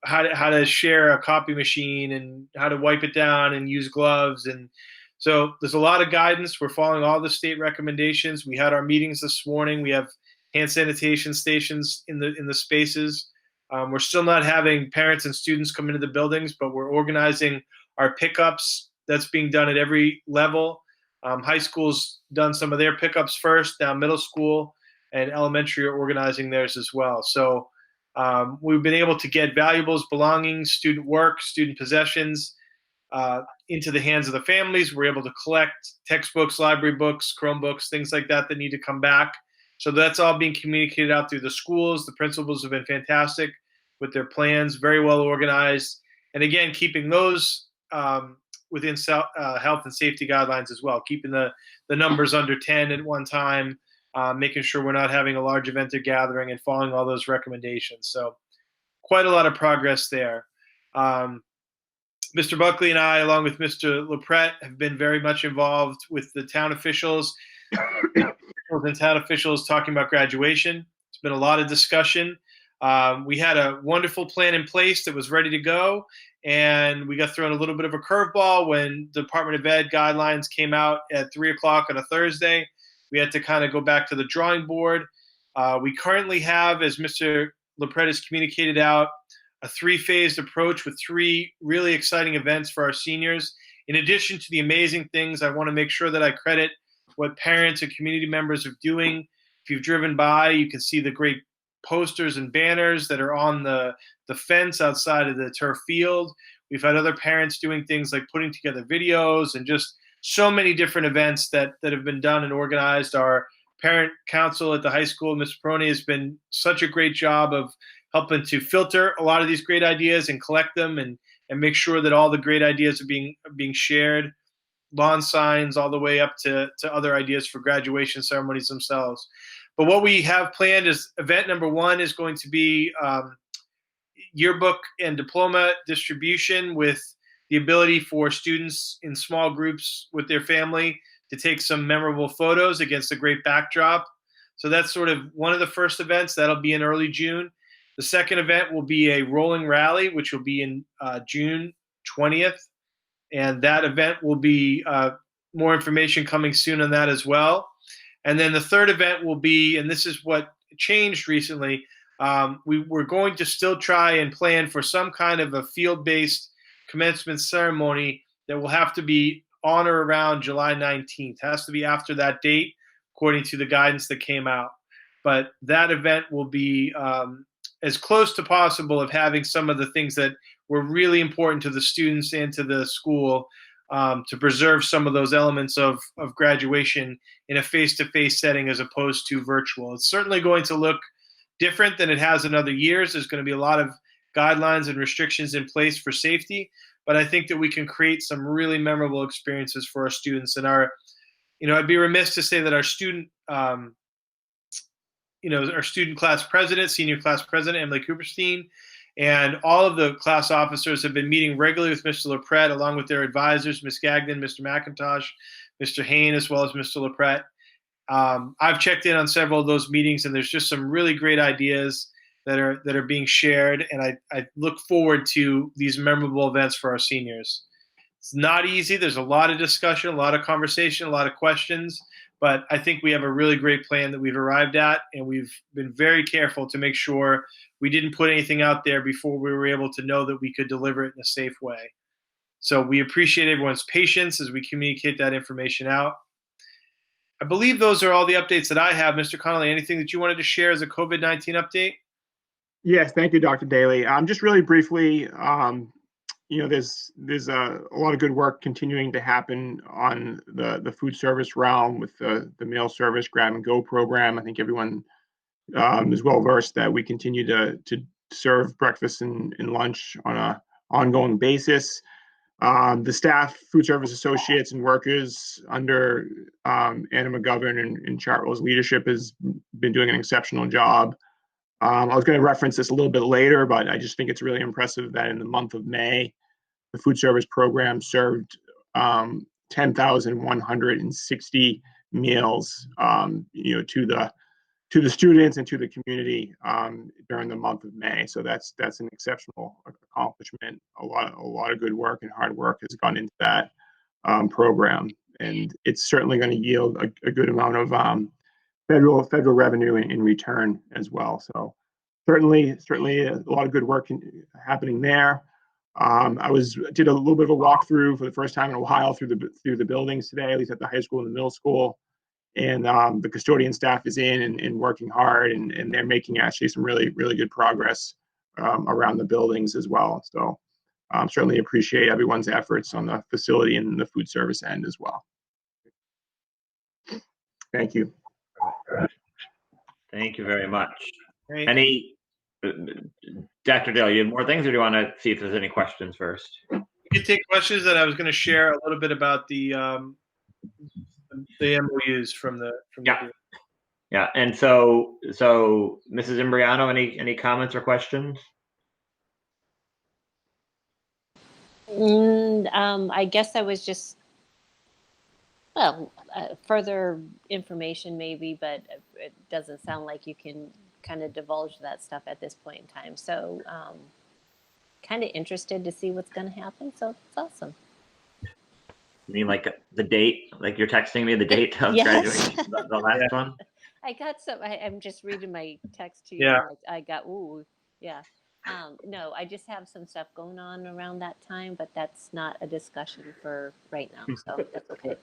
how to share a copy machine and how to wipe it down and use gloves. And so there's a lot of guidance. We're following all the state recommendations. We had our meetings this morning. We have hand sanitation stations in the spaces. We're still not having parents and students come into the buildings, but we're organizing our pickups. That's being done at every level. High school's done some of their pickups first. Now middle school and elementary are organizing theirs as well. So we've been able to get valuables, belongings, student work, student possessions into the hands of the families. We're able to collect textbooks, library books, Chromebooks, things like that need to come back. So that's all being communicated out through the schools. The principals have been fantastic with their plans, very well organized. And again, keeping those within health and safety guidelines as well, keeping the numbers under 10 at one time, making sure we're not having a large event or gathering, and following all those recommendations. So quite a lot of progress there. Mr. Buckley and I, along with Mr. LaPrette, have been very much involved with the town officials and town officials talking about graduation. It's been a lot of discussion. We had a wonderful plan in place that was ready to go, and we got thrown a little bit of a curveball when the Department of Ed guidelines came out at 3 o'clock on a Thursday. We had to kind of go back to the drawing board. We currently have, as Mr. LaPrette has communicated out, a 3-phased approach with 3 really exciting events for our seniors. In addition to the amazing things, I want to make sure that I credit what parents and community members are doing. If you've driven by, you can see the great posters and banners that are on the fence outside of the turf field. We've had other parents doing things like putting together videos and just so many different events that have been done and organized. Our parent council at the high school, Ms. Peroni, has been such a great job of helping to filter a lot of these great ideas and collect them and make sure that all the great ideas are being shared. Lawn signs all the way up to other ideas for graduation ceremonies themselves. But what we have planned is event number 1 is going to be yearbook and diploma distribution with the ability for students in small groups with their family to take some memorable photos against a great backdrop. So that's sort of one of the first events. That'll be in early June. The second event will be a rolling rally, which will be in June 20th. And that event will be more information coming soon on that as well. And then the third event will be, and this is what changed recently, we're going to still try and plan for some kind of a field-based commencement ceremony that will have to be on or around July 19th. It has to be after that date, according to the guidance that came out. But that event will be as close to possible of having some of the things that were really important to the students and to the school to preserve some of those elements of graduation in a face-to-face setting as opposed to virtual. It's certainly going to look different than it has in other years. There's going to be a lot of guidelines and restrictions in place for safety, but I think that we can create some really memorable experiences for our students. And I'd be remiss to say that our student, our student class president, senior class president, Emily Cooperstein, and all of the class officers have been meeting regularly with Mr. LaPrette, along with their advisors, Ms. Gagnon, Mr. McIntosh, Mr. Hain, as well as Mr. LaPrette. I've checked in on several of those meetings, and there's just some really great ideas that are being shared, and I look forward to these memorable events for our seniors. It's not easy. There's a lot of discussion, a lot of conversation, a lot of questions, but I think we have a really great plan that we've arrived at, and we've been very careful to make sure we didn't put anything out there before we were able to know that we could deliver it in a safe way. So we appreciate everyone's patience as we communicate that information out. I believe those are all the updates that I have. Mr. Connolly, anything that you wanted to share as a COVID-19 update? Yes, thank you, Dr. Daly. Just really briefly, there's a lot of good work continuing to happen on the food service realm with the mail service grab and go program. I think everyone is well versed that we continue to serve breakfast and lunch on an ongoing basis. The staff, food service associates and workers under Anna McGovern and Chartwell's leadership has been doing an exceptional job. I was going to reference this a little bit later, but I just think it's really impressive that in the month of May, the food service program served 10,160 meals, to the students and to the community during the month of May. So that's an exceptional accomplishment. A lot of good work and hard work has gone into that program, and it's certainly going to yield a good amount of federal revenue in return as well. So certainly a lot of good work happening there. I did a little bit of a walkthrough for the first time in a while through the buildings today, at least at the high school and the middle school. And the custodian staff is in and working hard, and they're making actually some really, really good progress around the buildings as well. So certainly appreciate everyone's efforts on the facility and the food service end as well. Thank you. Thank you very much. Great. Dr. Dale, you have more things, or do you want to see if there's any questions first? You can take questions, and I was going to share a little bit about the MOUs from the group. Yeah, and so Mrs. Imbriano, any comments or questions? I guess I was just, further information maybe, but it doesn't sound like you can kind of divulge that stuff at this point in time. So kind of interested to see what's going to happen. So it's awesome. You mean like the date? Like you're texting me the date of Yes. graduation? The last one? I got some. I'm just reading my text to you. Yeah. I got, yeah. No, I just have some stuff going on around that time, but that's not a discussion for right now. So that's okay.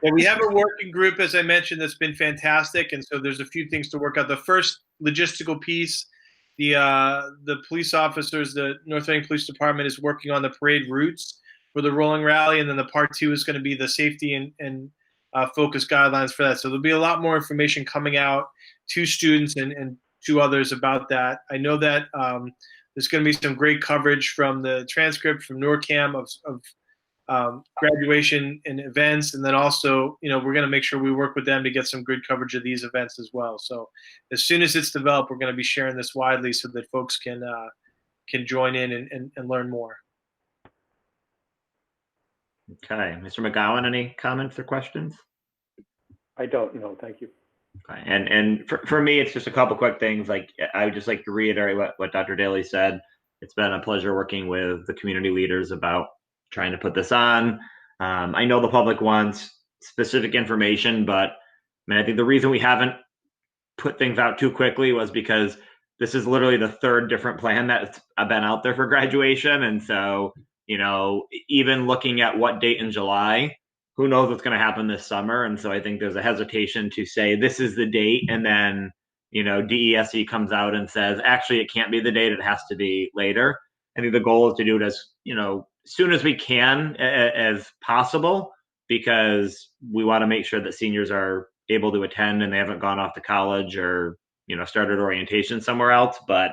Well, we have a working group, as I mentioned, that's been fantastic. And so there's a few things to work out. The first logistical piece, the police officers, the North Reading Police Department is working on the parade routes for the rolling rally. And then the part two is going to be the safety and focus guidelines for that. So there'll be a lot more information coming out to students and to others about that. I know that there's going to be some great coverage from the transcript from NORCAM of graduation and events. And then also, we're going to make sure we work with them to get some good coverage of these events as well. So as soon as it's developed, we're going to be sharing this widely so that folks can join in and learn more. Okay, Mr. McGowan, any comments or questions? I don't know. Thank you. Okay. And for me, it's just a couple quick things. Like I would just like to reiterate what Dr. Daly said. It's been a pleasure working with the community leaders about trying to put this on. I know the public wants specific information, but I think the reason we haven't put things out too quickly was because this is literally the third different plan that's been out there for graduation. And so, even looking at what date in July, who knows what's going to happen this summer. And so I think there's a hesitation to say this is the date, and then DESE comes out and says actually it can't be the date, it has to be later. I think the goal is to do it as soon as we can as possible, because we want to make sure that seniors are able to attend and they haven't gone off to college or started orientation somewhere else. But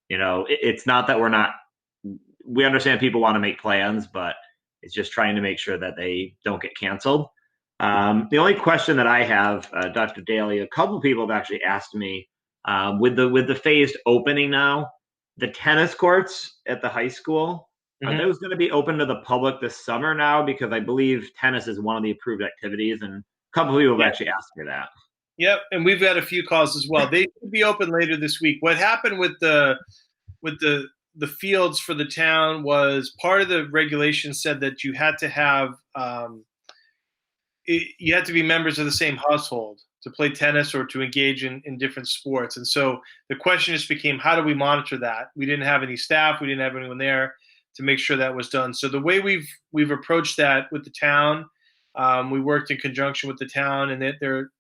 it's not that we understand people want to make plans, but it's just trying to make sure that they don't get canceled. The only question that I have, Dr. Daly, a couple people have actually asked me, with the phased opening now, the tennis courts at the high school, are those going to be open to the public this summer now? Because I believe tennis is one of the approved activities, and couple of people have Yeah. actually asked me that. Yep, and we've got a few calls as well. They should be open later this week. What happened with the fields for the town was part of the regulation said that you had to have you had to be members of the same household to play tennis or to engage in different sports. And so the question just became, how do we monitor that? We didn't have any staff. We didn't have anyone there to make sure that was done. So the way we've approached that with the town, we worked in conjunction with the town, and they're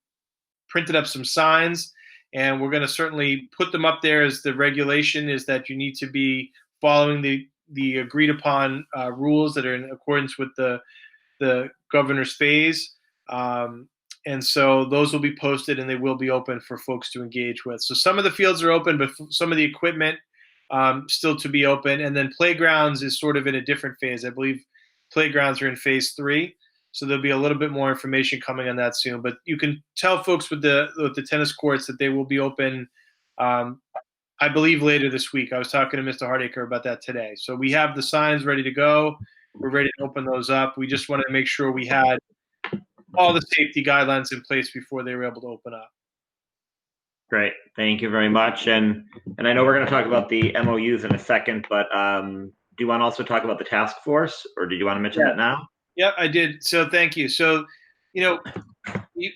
printed up some signs, and we're going to certainly put them up there as the regulation is that you need to be following the agreed upon rules that are in accordance with the governor's phase. And so those will be posted, and they will be open for folks to engage with. So some of the fields are open, but some of the equipment still to be open. And then playgrounds is sort of in a different phase. I believe playgrounds are in phase 3. So there'll be a little bit more information coming on that soon. But you can tell folks with the tennis courts that they will be open, I believe, later this week. I was talking to Mr. Hardacre about that today. So we have the signs ready to go. We're ready to open those up. We just wanted to make sure we had all the safety guidelines in place before they were able to open up. Great, thank you very much. And I know we're going to talk about the MOUs in a second, but do you want to also talk about the task force, or did you want to mention that now? Yep, I did. So thank you. So,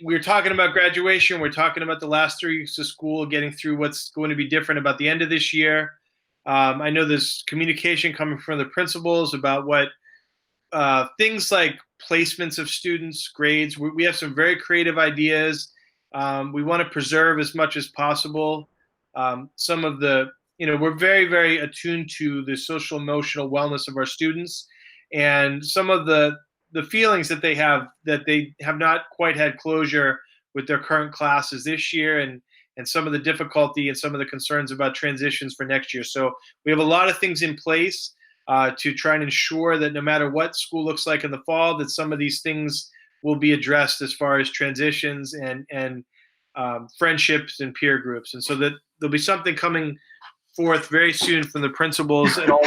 we're talking about graduation. We're talking about the last 3 weeks of school, getting through what's going to be different about the end of this year. I know there's communication coming from the principals about what things like placements of students, grades. We have some very creative ideas. We want to preserve as much as possible. Some of we're very, very attuned to the social emotional wellness of our students, and some of the feelings that they have not quite had closure with their current classes this year, and some of the difficulty and some of the concerns about transitions for next year. So we have a lot of things in place to try and ensure that no matter what school looks like in the fall, that some of these things will be addressed as far as transitions and friendships and peer groups. And so that there'll be something coming forth very soon from the principals and all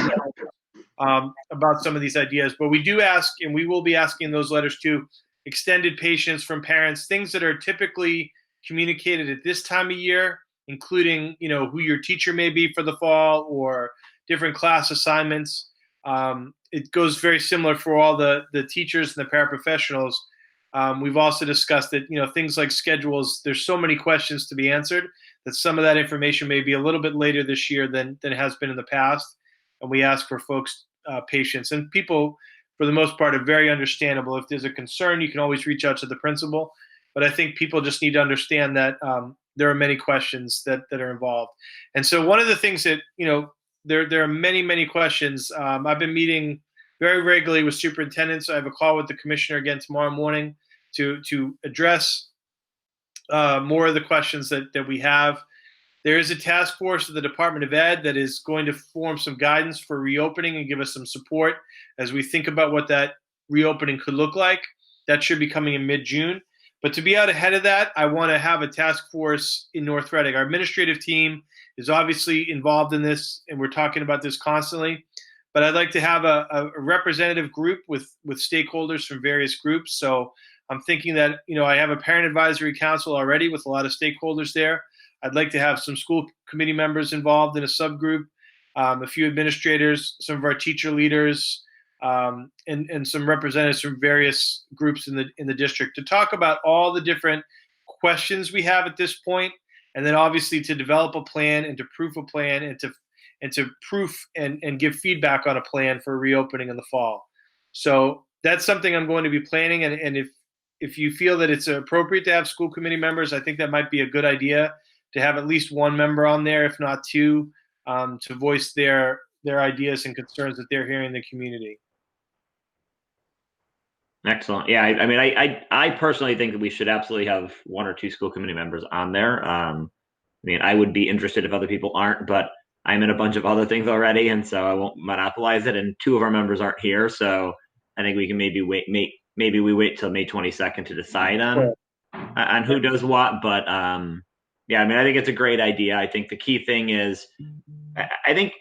about some of these ideas. But we do ask, and we will be asking those letters too, extended patience from parents, things that are typically communicated at this time of year, including who your teacher may be for the fall or different class assignments. It goes very similar for all the teachers and the paraprofessionals. We've also discussed that things like schedules, there's so many questions to be answered that some of that information may be a little bit later this year than it has been in the past. And we ask for folks' patience. And people, for the most part, are very understandable. If there's a concern, you can always reach out to the principal. But I think people just need to understand that there are many questions that are involved. And so one of the things that, there are many, many questions. I've been meeting very regularly with superintendents. I have a call with the commissioner again tomorrow morning to address more of the questions that we have. There is a task force of the Department of Ed that is going to form some guidance for reopening and give us some support as we think about what that reopening could look like. That should be coming in mid-June. But to be out ahead of that, I want to have a task force in North Reading. Our administrative team is obviously involved in this, and we're talking about this constantly. But I'd like to have a representative group with stakeholders from various groups. So I'm thinking that, I have a parent advisory council already with a lot of stakeholders there. I'd like to have some school committee members involved in a subgroup, a few administrators, some of our teacher leaders, and some representatives from various groups in the district to talk about all the different questions we have at this point, and then obviously to develop a plan and to proof a plan and to proof and give feedback on a plan for reopening in the fall. So that's something I'm going to be planning, and if you feel that it's appropriate to have school committee members, I think that might be a good idea to have at least one member on there, if not two, to voice their ideas and concerns that they're hearing in the community. Excellent. Yeah, I personally think that we should absolutely have one or two school committee members on there. I would be interested if other people aren't, but I'm in a bunch of other things already, and so I won't monopolize it. And two of our members aren't here, so I think we can maybe wait till May 22nd to decide on who does what. But I think it's a great idea. I think the key thing is, I think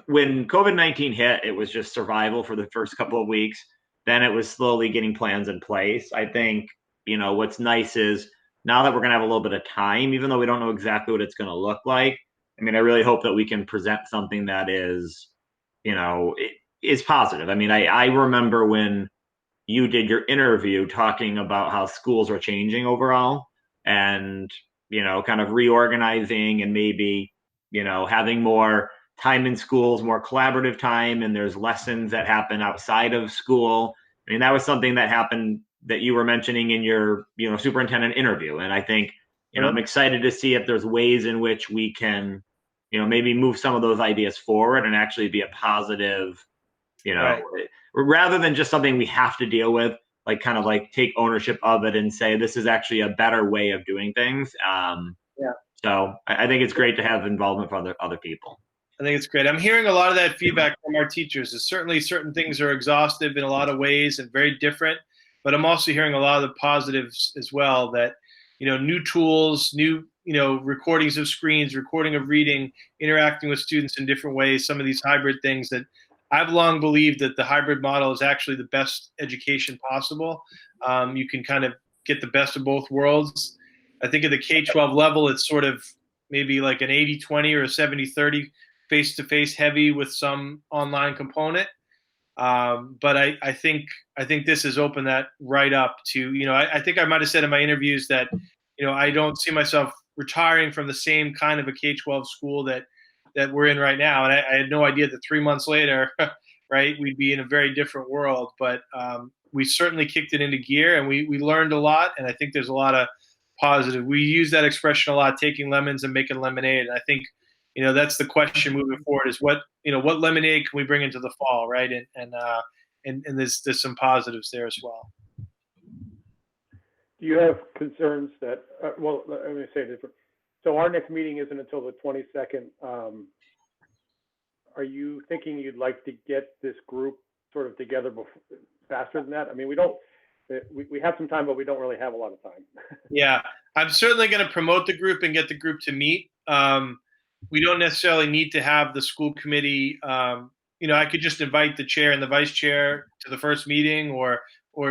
when COVID-19 hit, it was just survival for the first couple of weeks. Then it was slowly getting plans in place. I think what's nice is now that we're going to have a little bit of time, even though we don't know exactly what it's going to look like. I mean, I really hope that we can present something that is, is positive. I mean, I remember when you did your interview talking about how schools are changing overall and, kind of reorganizing and maybe, having more time in schools, more collaborative time, and there's lessons that happen outside of school. I mean, that was something that happened that you were mentioning in your, superintendent interview. And I think, I'm excited to see if there's ways in which we can, maybe move some of those ideas forward and actually be a positive, Right. rather than just something we have to deal with, like kind of like take ownership of it and say, this is actually a better way of doing things. Yeah. So I think it's great to have involvement from other people. I think it's great. I'm hearing a lot of that feedback from our teachers. Is certainly certain things are exhaustive in a lot of ways and very different, but I'm also hearing a lot of the positives as well. That new tools, new recordings of screens, recording of reading, interacting with students in different ways. Some of these hybrid things that I've long believed that the hybrid model is actually the best education possible. You can kind of get the best of both worlds. I think at the K-12 level, it's sort of maybe like an 80-20 or a 70-30 face-to-face heavy with some online component. But I think this has opened that right up to, I think I might have said in my interviews that, I don't see myself retiring from the same kind of a K-12 school that we're in right now. And I had no idea that 3 months later, right, we'd be in a very different world. But we certainly kicked it into gear and we learned a lot. And I think there's a lot of positive. We use that expression a lot, taking lemons and making lemonade. And I think, that's the question moving forward is what lemonade can we bring into the fall, right? And there's some positives there as well. Do you have concerns that, well, let me say it different. So our next meeting isn't until the 22nd. Are you thinking you'd like to get this group sort of together faster than that? I mean, we have some time, but we don't really have a lot of time. Yeah, I'm certainly going to promote the group and get the group to meet. We don't necessarily need to have the school committee. I could just invite the chair and the vice chair to the first meeting or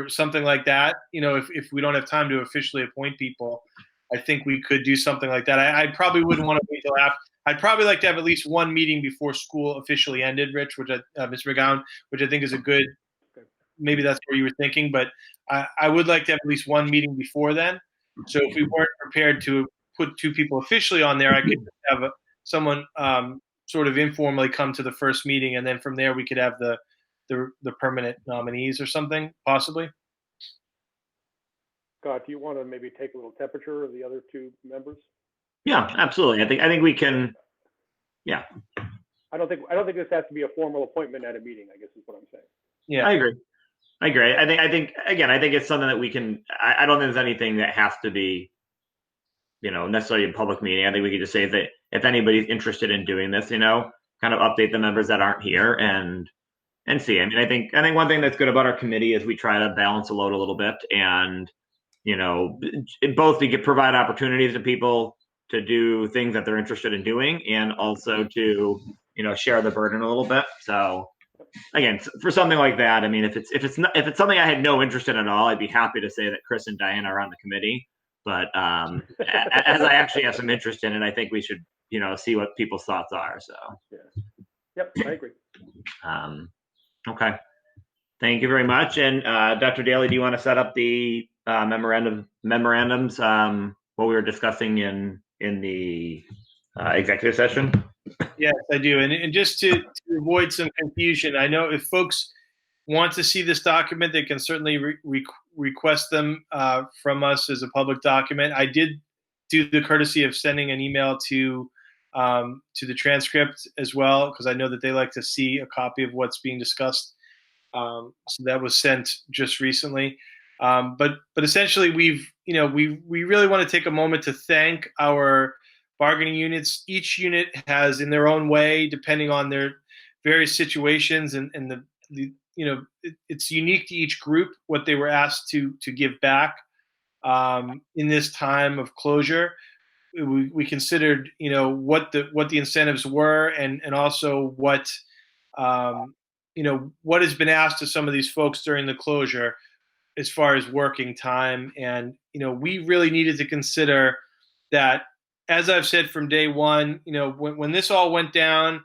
something like that. If we don't have time to officially appoint people, I think we could do something like that. I probably wouldn't want to wait till after. I'd probably like to have at least one meeting before school officially ended, Rich, Mr. McGowan, which I think is a good, maybe that's where you were thinking, but I would like to have at least one meeting before then. So if we weren't prepared to put two people officially on there, I could have someone sort of informally come to the first meeting, and then from there we could have the permanent nominees or something, possibly. Scott, do you want to maybe take a little temperature of the other two members? Yeah, absolutely. I think we can. Yeah. I don't think this has to be a formal appointment at a meeting, I guess is what I'm saying. Yeah, I agree. I think it's something that we can. I don't think there's anything that has to be, necessarily a public meeting. I think we could just say that if anybody's interested in doing this, kind of update the members that aren't here and see. I mean, I think one thing that's good about our committee is we try to balance the load a little bit, and both we could provide opportunities to people to do things that they're interested in doing, and also to share the burden a little bit. So again, for something like that, I mean, if it's something I had no interest in at all, I'd be happy to say that Chris and Diana are on the committee. But as I actually have some interest in it, I think we should see what people's thoughts are. So yeah. Yep, I agree. Okay, thank you very much. And Dr. Daly, do you want to set up the memorandums what we were discussing in the executive session? Yes, I do. And just to avoid some confusion, I know if folks want to see this document, they can certainly request them from us as a public document. I did do the courtesy of sending an email to the transcript as well, because I know that they like to see a copy of what's being discussed. So that was sent just recently. But essentially, we really want to take a moment to thank our bargaining units. Each unit has, in their own way, depending on their various situations and it's unique to each group what they were asked to give back in this time of closure. We considered what the incentives were and also what what has been asked of some of these folks during the closure. as far as working time. And, we really needed to consider that, as I've said from day one, when this all went down,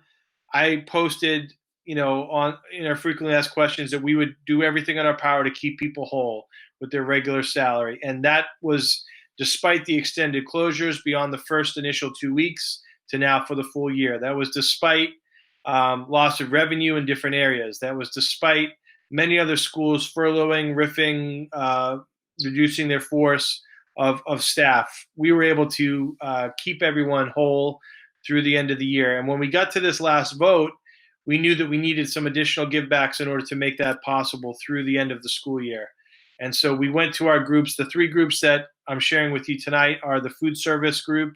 I posted, in our frequently asked questions that we would do everything in our power to keep people whole with their regular salary. And that was despite the extended closures beyond the first initial 2 weeks to now for the full year. That was despite loss of revenue in different areas. That was despite many other schools furloughing, riffing, reducing their force of staff. We were able to keep everyone whole through the end of the year. And when we got to this last vote, we knew that we needed some additional givebacks in order to make that possible through the end of the school year. And so we went to our groups. The 3 groups that I'm sharing with you tonight are the food service group,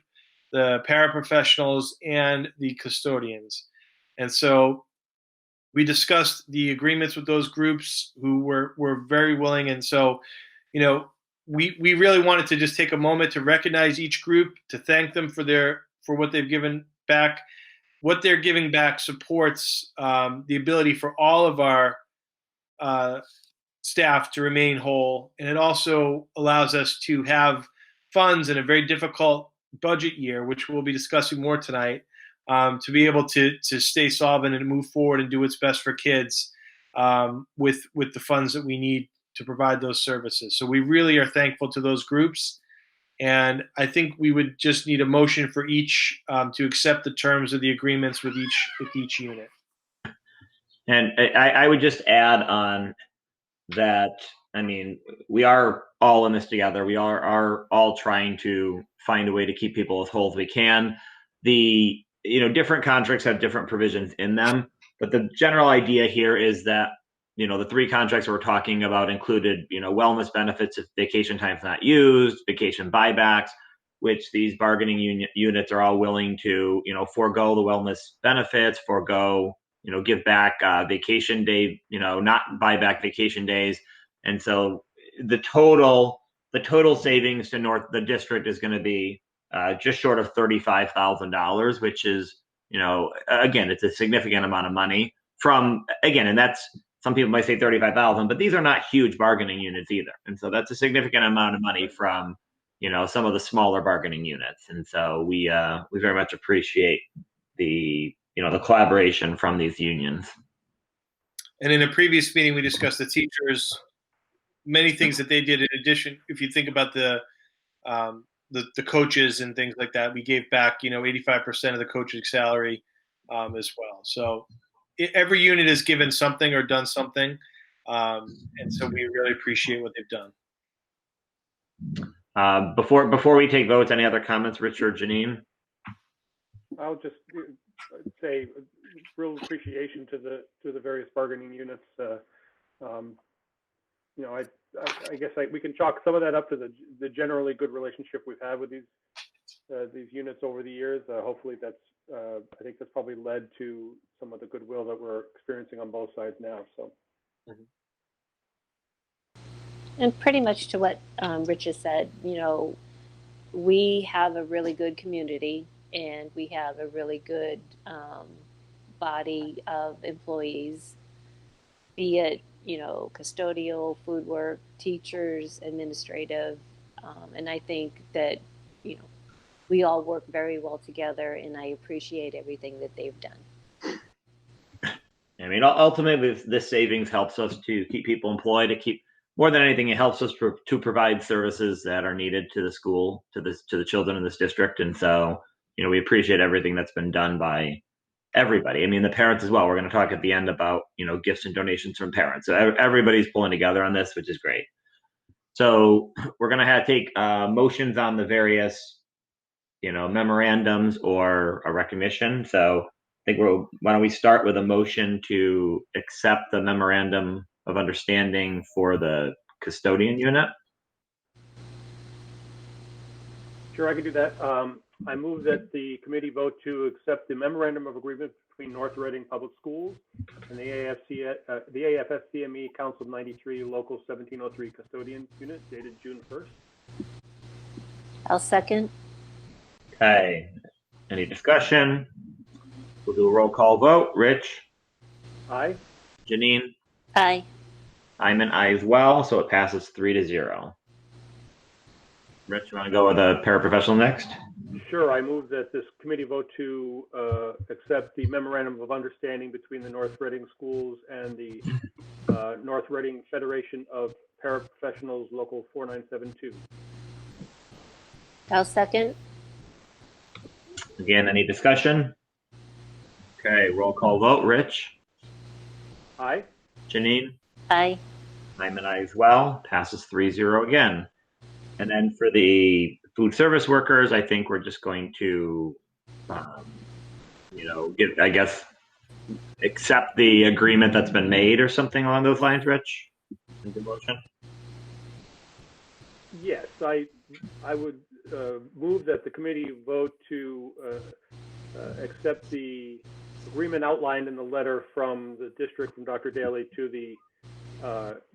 the paraprofessionals, and the custodians. And so we discussed the agreements with those groups who were very willing. And so, we really wanted to just take a moment to recognize each group, to thank them for what they've given back. What they're giving back supports the ability for all of our staff to remain whole, and it also allows us to have funds in a very difficult budget year, which we'll be discussing more tonight, to be able to stay solvent and move forward and do what's best for kids with the funds that we need to provide those services. So we really are thankful to those groups. And I think we would just need a motion for each to accept the terms of the agreements with each unit. And I would just add on that, I mean, we are all in this together. We are all trying to find a way to keep people as whole as we can. The, different contracts have different provisions in them, but the general idea here is that, the 3 contracts we're talking about included, wellness benefits if vacation time's not used, vacation buybacks, which these bargaining units are all willing to, forego the wellness benefits, forego, give back vacation day, not buy back vacation days. And so the total savings to the district is going to be just short of $35,000, which is, again, it's a significant amount of money and that's, some people might say 35,000, but these are not huge bargaining units either. And so that's a significant amount of money from, some of the smaller bargaining units. And so we very much appreciate the collaboration from these unions. And in a previous meeting, we discussed the teachers, many things that they did in addition. If you think about the coaches and things like that, we gave back, 85% of the coach's salary as well. So every unit has given something or done something. And so we really appreciate what they've done. Before we take votes, any other comments, Richard, Janine? I'll just say real appreciation to the various bargaining units. I guess we can chalk some of that up to the generally good relationship we've had with these units over the years. Hopefully I think that's probably led to some of the goodwill that we're experiencing on both sides now. So. And pretty much to what Rich has said, we have a really good community and we have a really good body of employees, be it, custodial, food work, teachers, administrative. And I think that, we all work very well together, and I appreciate everything that they've done. I mean, ultimately, this savings helps us to keep people employed, more than anything, it helps us to provide services that are needed to the school, to the children in this district. And so, we appreciate everything that's been done by everybody. I mean, the parents as well. We're going to talk at the end about, gifts and donations from parents. So everybody's pulling together on this, which is great. So we're going to take motions on the various memorandums or a recognition. So I think why don't we start with a motion to accept the memorandum of understanding for the custodian unit? Sure, I can do that. I move that the committee vote to accept the memorandum of agreement between North Reading Public Schools and the AFSCME Council 93 Local 1703 Custodian Unit dated June 1st. I'll second. Okay. Any discussion? We'll do a roll call vote. Rich? Aye. Janine? Aye. I'm an I as well, so it passes 3-0. Rich, you want to go with a paraprofessional next? Sure, I move that this committee vote to accept the memorandum of understanding between the North Reading Schools and the North Reading Federation of Paraprofessionals Local 4972. I'll second. Again, any discussion? Okay, roll call vote. Rich? Aye. Janine? Aye. I'm an I as well. Passes 3-0 again. And then for the food service workers, I think we're just going to, I guess, accept the agreement that's been made or something along those lines, Rich? In the motion? Yes, I would move that the committee vote to accept the agreement outlined in the letter from the district, from Dr. Daly to the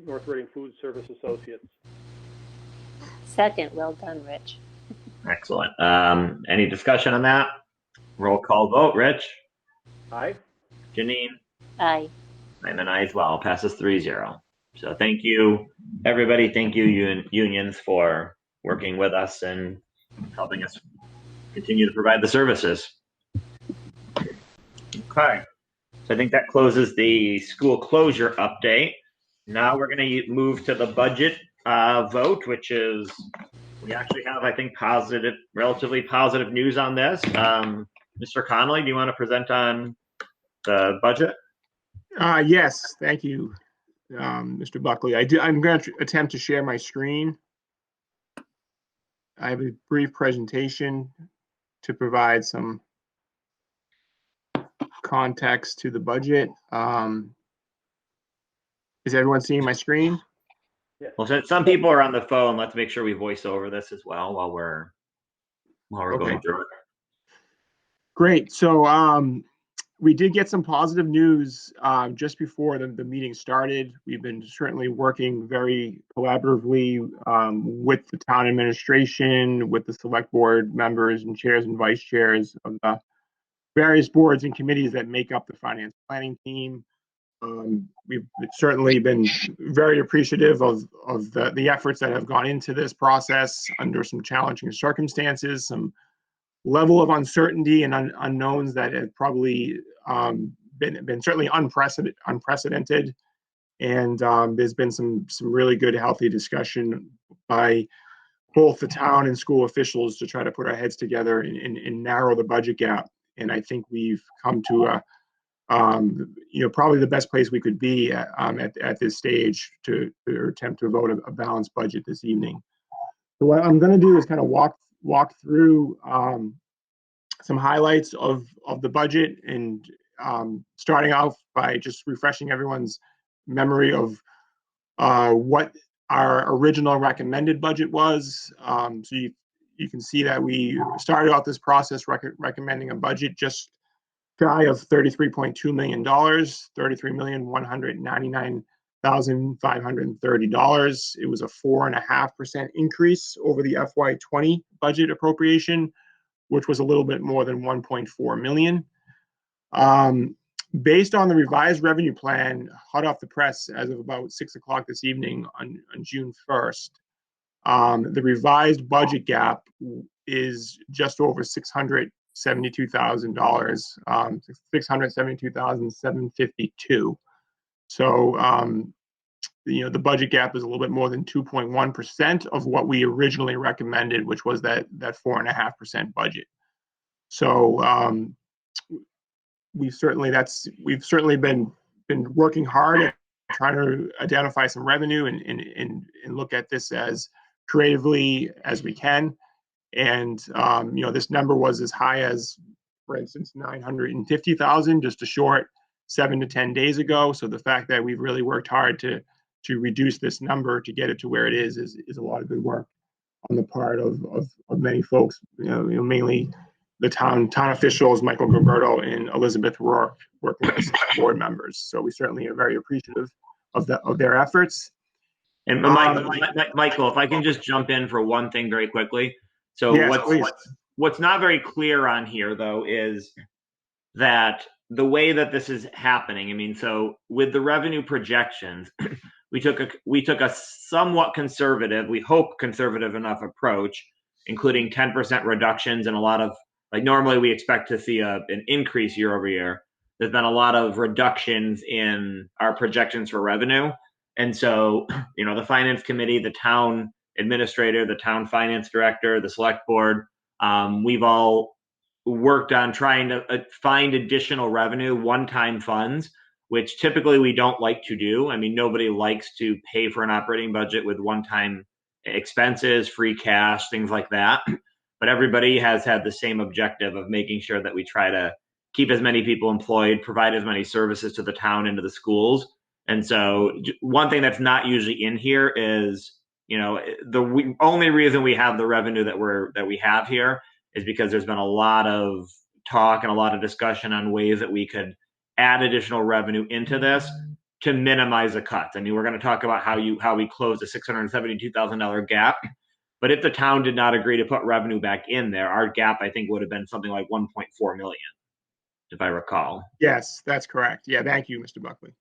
North Reading Food Service Associates. Second. Well done, Rich. Excellent. Any discussion on that? Roll call vote. Rich? Aye. Janine? Aye. I'm an I as well. Passes 3-0. So thank you, everybody. Thank you, unions, for working with us and helping us continue to provide the services. Okay. So I think that closes the school closure update. Now we're going to move to the budget vote, which is, we actually have, I think, relatively positive news on this. Mr. Connolly, do you want to present on the budget? Yes, thank you, Mr. Buckley. I'm going to attempt to share my screen. I have a brief presentation to provide some context to the budget. Is everyone seeing my screen? Yes. Well, since some people are on the phone, let's make sure we voice over this as well while we're Okay. going through it. Great. So we did get some positive news just before the meeting started. We've been certainly working very collaboratively with the town administration, with the select board members and chairs and vice chairs of the various boards and committees that make up the finance planning team. We've certainly been very appreciative of the efforts that have gone into this process under some challenging circumstances, some level of uncertainty and unknowns that have probably been certainly unprecedented. And there's been some really good, healthy discussion by both the town and school officials to try to put our heads together and narrow the budget gap. And I think we've come to probably the best place we could be at this stage to attempt to vote a balanced budget this evening. So what I'm going to do is kind of walk through some highlights of the budget, and starting off by just refreshing everyone's memory of what our original recommended budget was. So you can see that we started off this process recommending a budget just shy of $33.2 million, $33,199,530. It was a 4.5% increase over the FY20 budget appropriation, which was a little bit more than 1.4 million. Based on the revised revenue plan, hot off the press as of about 6 o'clock this evening on June 1st, the revised budget gap is just over $672,000, $672,752. So, the budget gap is a little bit more than 2.1% of what we originally recommended, which was that 4.5% budget. So we've certainly been working hard at trying to identify some revenue and look at this as creatively as we can. And this number was as high as, for instance, 950,000 just a short 7 to 10 days ago. So the fact that we've really worked hard to reduce this number to get it to where it is a lot of good work on the part of many folks. Mainly the town officials, Michael Gilberto and Elizabeth Rourke, working with board members. So we certainly are very appreciative of their efforts. And Michael, if I can just jump in for one thing very quickly. So yes, what's not very clear on here, though, is that the way that this is happening, I mean, so with the revenue projections, we took a somewhat conservative, we hope conservative enough approach, including 10% reductions and a lot of, like, normally we expect to see an increase year over year. There's been a lot of reductions in our projections for revenue. And so, the finance committee, the town administrator, the town finance director, the select board, we've all worked on trying to find additional revenue, one-time funds, which typically we don't like to do. I mean, nobody likes to pay for an operating budget with one-time expenses, free cash, things like that. But everybody has had the same objective of making sure that we try to keep as many people employed, provide as many services to the town and to the schools. And so one thing that's not usually in here is, the only reason we have the revenue that we have here is because there's been a lot of talk and a lot of discussion on ways that we could add additional revenue into this to minimize the cuts. I mean, we're going to talk about how we closed a $672,000 gap. But if the town did not agree to put revenue back in there, our gap, I think, would have been something like 1.4 million, if I recall. Yes, that's correct. Yeah, thank you, Mr. Buckley.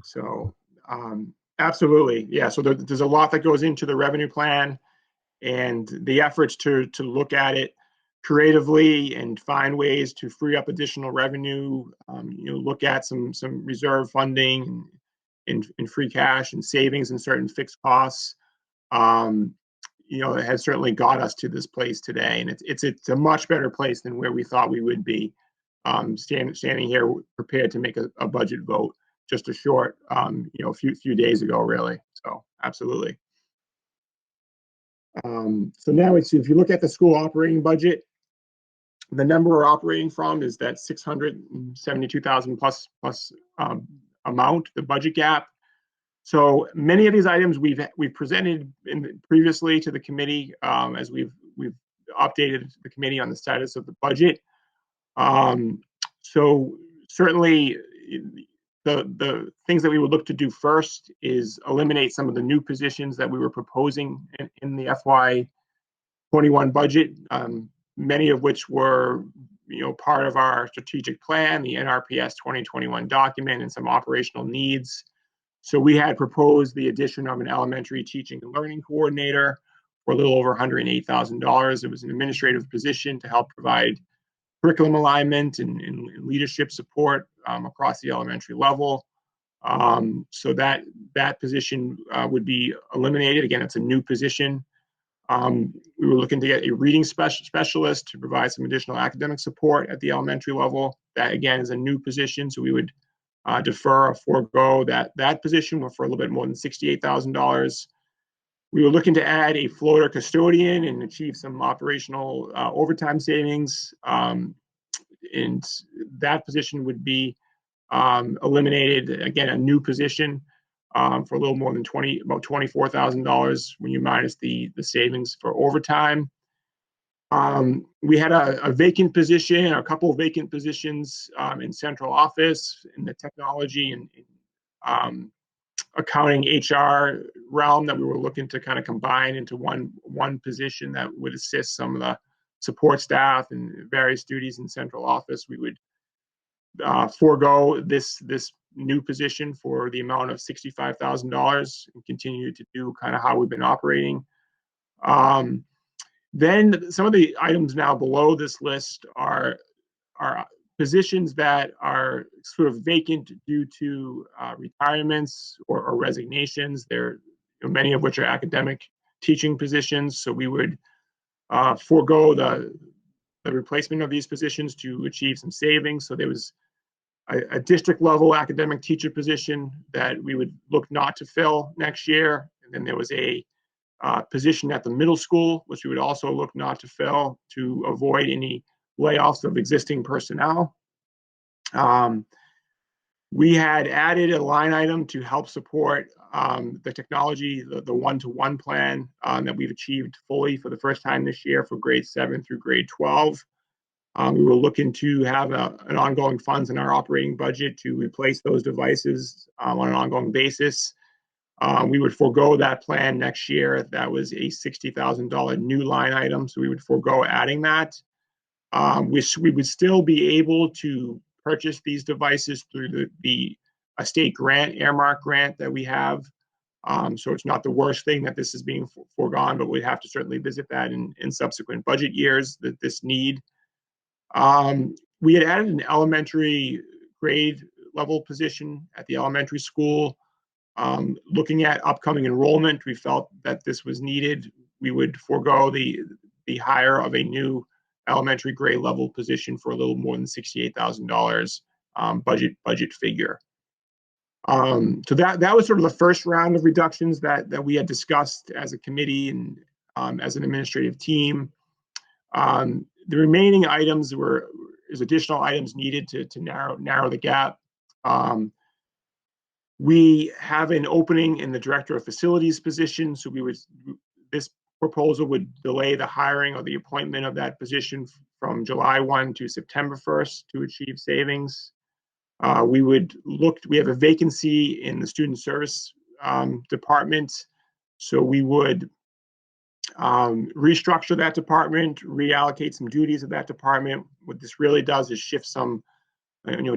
So, absolutely. Yeah, so there's a lot that goes into the revenue plan, and the efforts to look at it creatively and find ways to free up additional revenue, look at some reserve funding in free cash and savings and certain fixed costs. It has certainly got us to this place today, and it's a much better place than where we thought we would be. Standing here prepared to make a budget vote just a short, few days ago, really. So absolutely. So now if you look at the school operating budget, the number we're operating from is that 672,000 plus amount, the budget gap. So many of these items we've presented previously to the committee, as we've updated the committee on the status of the budget. So certainly the things that we would look to do first is eliminate some of the new positions that we were proposing in the FY21 budget, many of which were part of our strategic plan, the NRPS 2021 document, and some operational needs. So we had proposed the addition of an elementary teaching and learning coordinator for a little over $108,000. It was an administrative position to help provide curriculum alignment and leadership support across the elementary level. So that position would be eliminated. Again, it's a new position. We were looking to get a reading specialist to provide some additional academic support at the elementary level. That, again, is a new position, so we would defer or forego that position for a little bit more than $68,000. We were looking to add a floater custodian and achieve some operational overtime savings, and that position would be eliminated. Again, a new position for a little more than about $24,000 when you minus the savings for overtime. We had a vacant position, a couple of vacant positions in central office, in the technology and accounting HR realm that we were looking to kind of combine into one position that would assist some of the support staff and various duties in central office. We would forego this new position for the amount of $65,000 and continue to do kind of how we've been operating. Then some of the items now below this list are positions that are sort of vacant due to retirements or resignations. There, many of which are academic teaching positions. So we would forego the replacement of these positions to achieve some savings. So there was a district level academic teacher position that we would look not to fill next year. And then there was a position at the middle school, which we would also look not to fill to avoid any layoffs of existing personnel. We had added a line item to help support the technology, the one-to-one plan that we've achieved fully for the first time this year for grade 7 through grade 12. We were looking to have an ongoing funds in our operating budget to replace those devices on an ongoing basis. We would forego that plan next year. That was a $60,000 new line item, so we would forego adding that. We would still be able to purchase these devices through the a state grant, earmark grant that we have. So it's not the worst thing that this is being foregone, but we'd have to certainly visit that in subsequent budget years, that this need. We had added an elementary grade level position at the elementary school. Looking at upcoming enrollment, we felt that this was needed. We would forego the hire of a new elementary grade level position for a little more than $68,000 budget figure. So that was sort of the first round of reductions that we had discussed as a committee and as an administrative team. The remaining items is additional items needed to narrow the gap. We have an opening in the director of facilities position, so this proposal would delay the hiring or the appointment of that position from July 1 to September 1st to achieve savings. We have a vacancy in the student service department, so we would restructure that department, reallocate some duties of that department. What this really does is shift some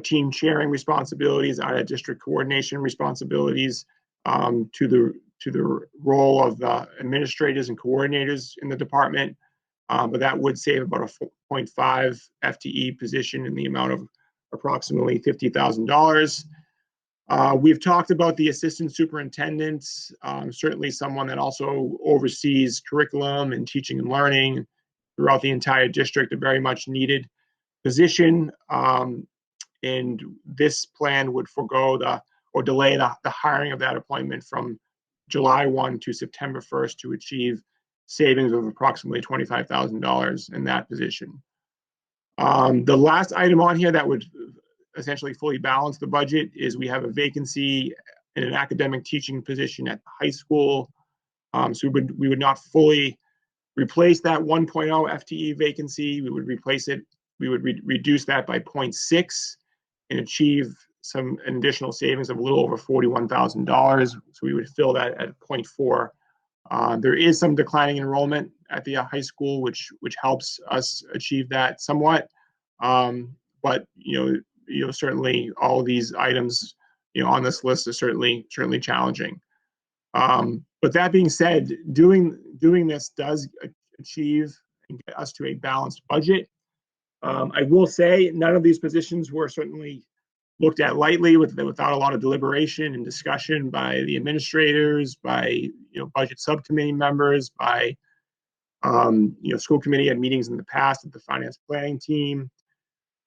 team sharing responsibilities out of district coordination responsibilities to the role of the administrators and coordinators in the department. But that would save about a 0.5 FTE position in the amount of approximately $50,000. We've talked about the assistant superintendents, certainly someone that also oversees curriculum and teaching and learning throughout the entire district, a very much needed position. And this plan would forego or delay the hiring of that appointment from July 1 to September 1st to achieve savings of approximately $25,000 in that position. The last item on here that would essentially fully balance the budget is we have a vacancy in an academic teaching position at the high school. So we would not fully replace that 1.0 FTE vacancy. We would replace it. We would reduce that by 0.6 and achieve an additional savings of a little over $41,000. So we would fill that at 0.4. There is some declining enrollment at the high school, which helps us achieve that somewhat. But certainly all of these items on this list are certainly challenging. But that being said, doing this does achieve and get us to a balanced budget. I will say none of these positions were certainly looked at lightly without a lot of deliberation and discussion by the administrators, by budget subcommittee members, by school committee had meetings in the past with the finance planning team.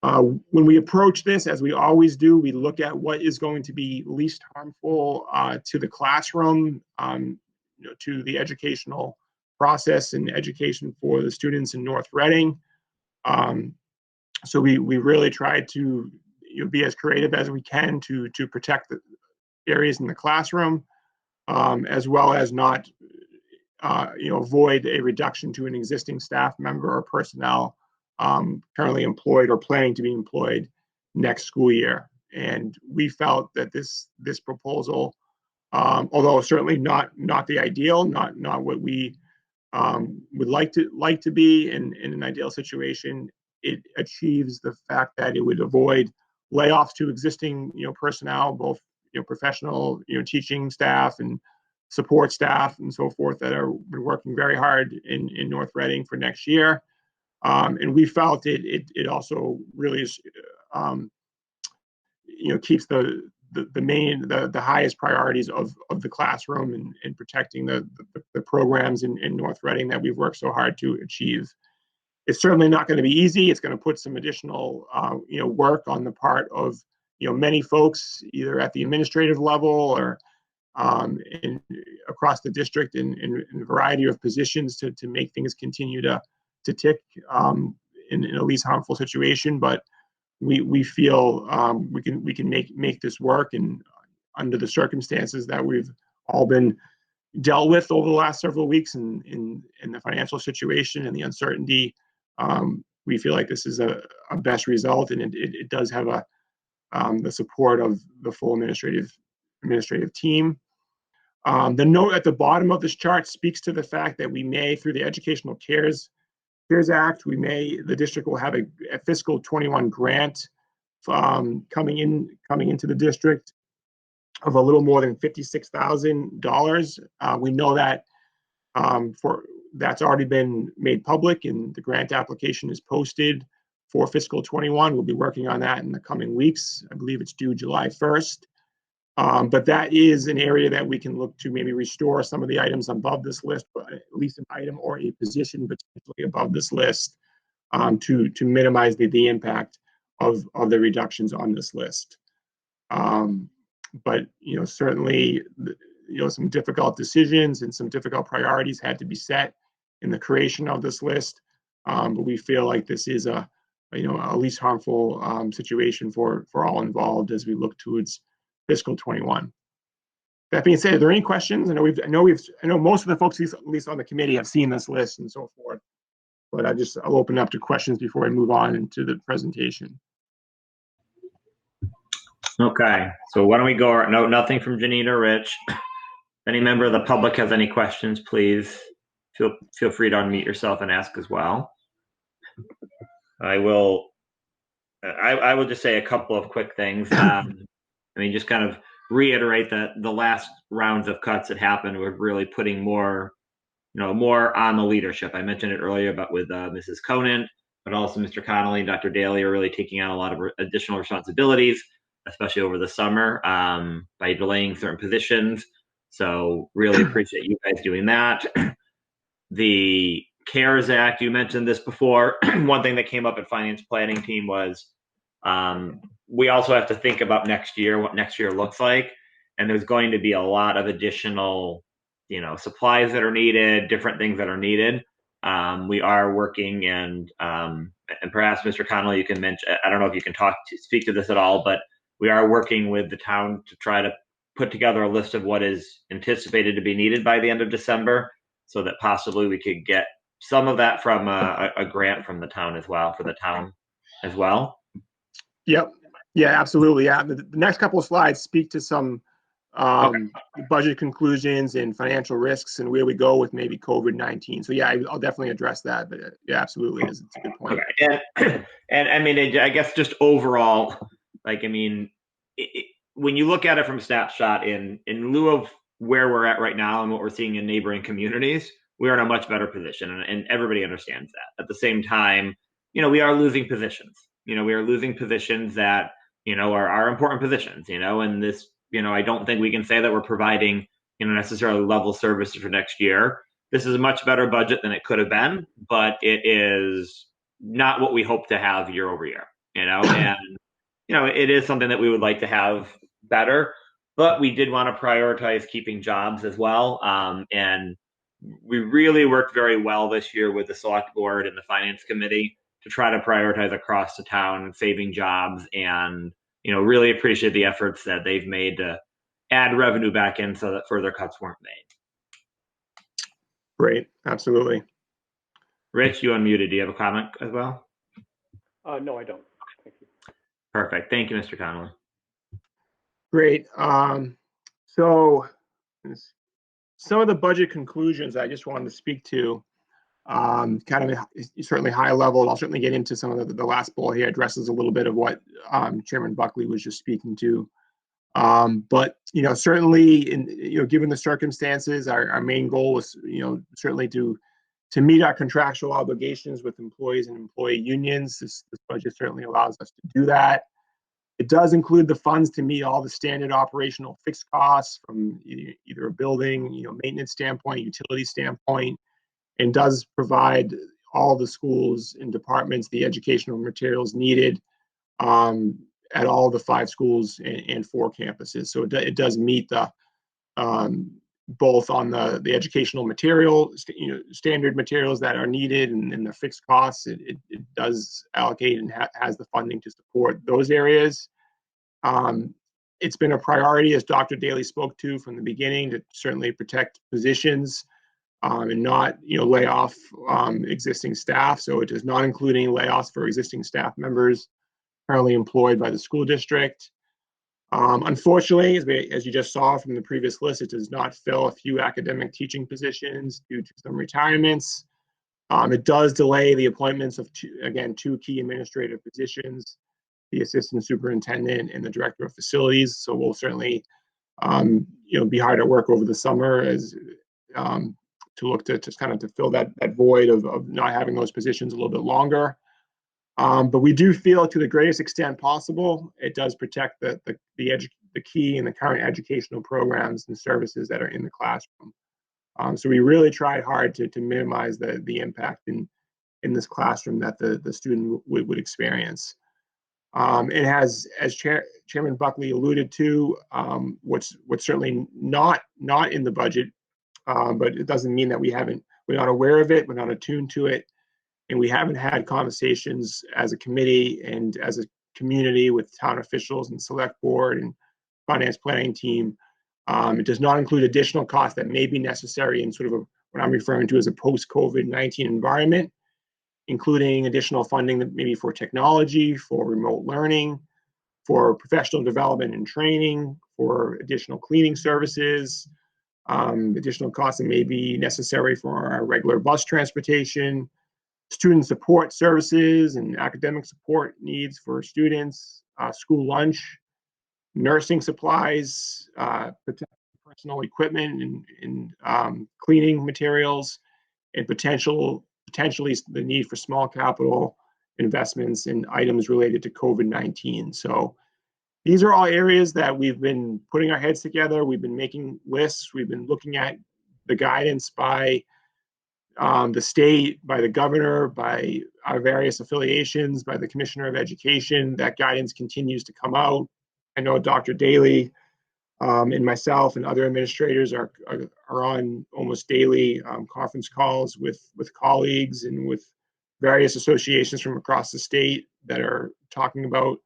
When we approach this, as we always do, we look at what is going to be least harmful to the classroom, to the educational process and education for the students in North Reading. So we really try to be as creative as we can to protect the areas in the classroom, as well as not avoid a reduction to an existing staff member or personnel currently employed or planning to be employed next school year. And we felt that this proposal, although certainly not the ideal, not what we would like to be in an ideal situation, it achieves the fact that it would avoid layoffs to existing personnel, both professional teaching staff and support staff and so forth that are working very hard in North Reading for next year. And we felt it also really is, keeps the highest priorities of the classroom and protecting the programs in North Reading that we've worked so hard to achieve. It's certainly not going to be easy. It's going to put some additional work on the part of many folks, either at the administrative level or across the district in a variety of positions to make things continue to tick in a least harmful situation. But we feel we can make this work, and under the circumstances that we've all been dealt with over the last several weeks in the financial situation and the uncertainty, we feel like this is a best result, and it does have the support of the full administrative team. The note at the bottom of this chart speaks to the fact that we may, through the Educational CARES Act, the district will have a fiscal 21 grant coming into the district. of a little more than $56,000. We know that that's already been made public, and the grant application is posted for fiscal 21. We'll be working on that in the coming weeks. I believe it's due July 1st. But that is an area that we can look to maybe restore some of the items above this list, but at least an item or a position potentially above this list, to minimize the impact of the reductions on this list. But certainly, some difficult decisions and some difficult priorities had to be set in the creation of this list. But we feel like this is a least harmful situation for all involved as we look towards fiscal 21. That being said, are there any questions? I know most of the folks, at least on the committee, have seen this list and so forth. But I'll open up to questions before I move on into the presentation. Okay, so why don't we go? No, nothing from Janine or Rich. If any member of the public has any questions, please feel free to unmute yourself and ask as well. I will just say a couple of quick things. Just kind of reiterate that the last rounds of cuts that happened were really putting more on the leadership. I mentioned it earlier, but with Mrs. Conant, but also Mr. Connolly and Dr. Daly are really taking on a lot of additional responsibilities, especially over the summer, by delaying certain positions. So really appreciate you guys doing that. The CARES Act, you mentioned this before. One thing that came up at finance planning team was we also have to think about next year, what next year looks like. And there's going to be a lot of additional, supplies that are needed, different things that are needed. We are working and perhaps Mr. Connolly, you can mention, I don't know if you can speak to this at all, but we are working with the town to try to put together a list of what is anticipated to be needed by the end of December, so that possibly we could get some of that from a grant from the town as well, for the town as well. Yep. Yeah, absolutely. Yeah. The next couple of slides speak to some budget conclusions and financial risks and where we go with maybe COVID-19. So yeah, I'll definitely address that. But yeah, absolutely, it's a good point. Okay. And I guess just overall, when you look at it from snapshot, in lieu of where we're at right now and what we're seeing in neighboring communities, we are in a much better position, and everybody understands that. At the same time, we are losing positions. We are losing positions that are important positions. And this, I don't think we can say that we're providing necessarily level services for next year. This is a much better budget than it could have been, but it is not what we hope to have year over year. And it is something that we would like to have better, but we did want to prioritize keeping jobs as well. And we really worked very well this year with the select board and the finance committee to try to prioritize across the town, saving jobs, and really appreciate the efforts that they've made to add revenue back in so that further cuts weren't made. Great, absolutely. Rich, you unmuted. Do you have a comment as well? No, I don't. Thank you. Perfect. Thank you, Mr. Connolly. Great. So some of the budget conclusions I just wanted to speak to, kind of certainly high level. I'll certainly get into some of the last bullet here addresses a little bit of what Chairman Buckley was just speaking to. But certainly, given the circumstances, our main goal was certainly to meet our contractual obligations with employees and employee unions. This budget certainly allows us to do that. It does include the funds to meet all the standard operational fixed costs from either a building, maintenance standpoint, utility standpoint, and does provide all the schools and departments the educational materials needed at all the 5 schools and 4 campuses. So it does meet the both on the educational material, standard materials that are needed and the fixed costs. It does allocate and has the funding to support those areas. It's been a priority, as Dr. Daly spoke to from the beginning, to certainly protect positions and not lay off existing staff. So it is not including layoffs for existing staff members currently employed by the school district. Unfortunately, as you just saw from the previous list, it does not fill a few academic teaching positions due to some retirements. It does delay the appointments of 2 key administrative positions, the assistant superintendent and the director of facilities. So we'll certainly be hard at work over the summer as to look to just kind of to fill that void of not having those positions a little bit longer. But we do feel to the greatest extent possible, it does protect the key and the current educational programs and services that are in the classroom. So we really tried hard to minimize the impact in this classroom that the student would experience. It has, as Chairman Buckley alluded to, what's certainly not in the budget, but it doesn't mean that we're not aware of it, we're not attuned to it, and we haven't had conversations as a committee and as a community with town officials and select board and finance planning team. It does not include additional costs that may be necessary in sort of what I'm referring to as a post-COVID-19 environment, including additional funding that maybe for technology, for remote learning, for professional development and training, for additional cleaning services, additional costs that may be necessary for our regular bus transportation, student support services and academic support needs for students, school lunch, nursing supplies, personal equipment and cleaning materials, and potentially the need for small capital investments in items related to COVID-19. So these are all areas that we've been putting our heads together. We've been making lists. We've been looking at the guidance by the state, by the governor, by our various affiliations, by the Commissioner of Education. That guidance continues to come out. I know Dr. Daly and myself and other administrators are on almost daily conference calls with colleagues and with various associations from across the state that are talking about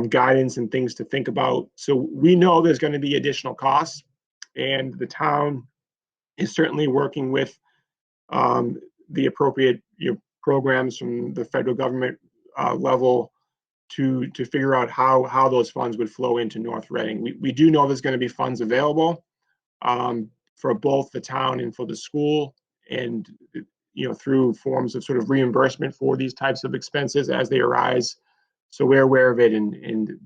guidance and things to think about. So we know there's going to be additional costs, and the town is certainly working with the appropriate programs from the federal government level to figure out how those funds would flow into North Reading. We do know there's going to be funds available for both the town and for the school, and through forms of sort of reimbursement for these types of expenses as they arise. So we're aware of it, and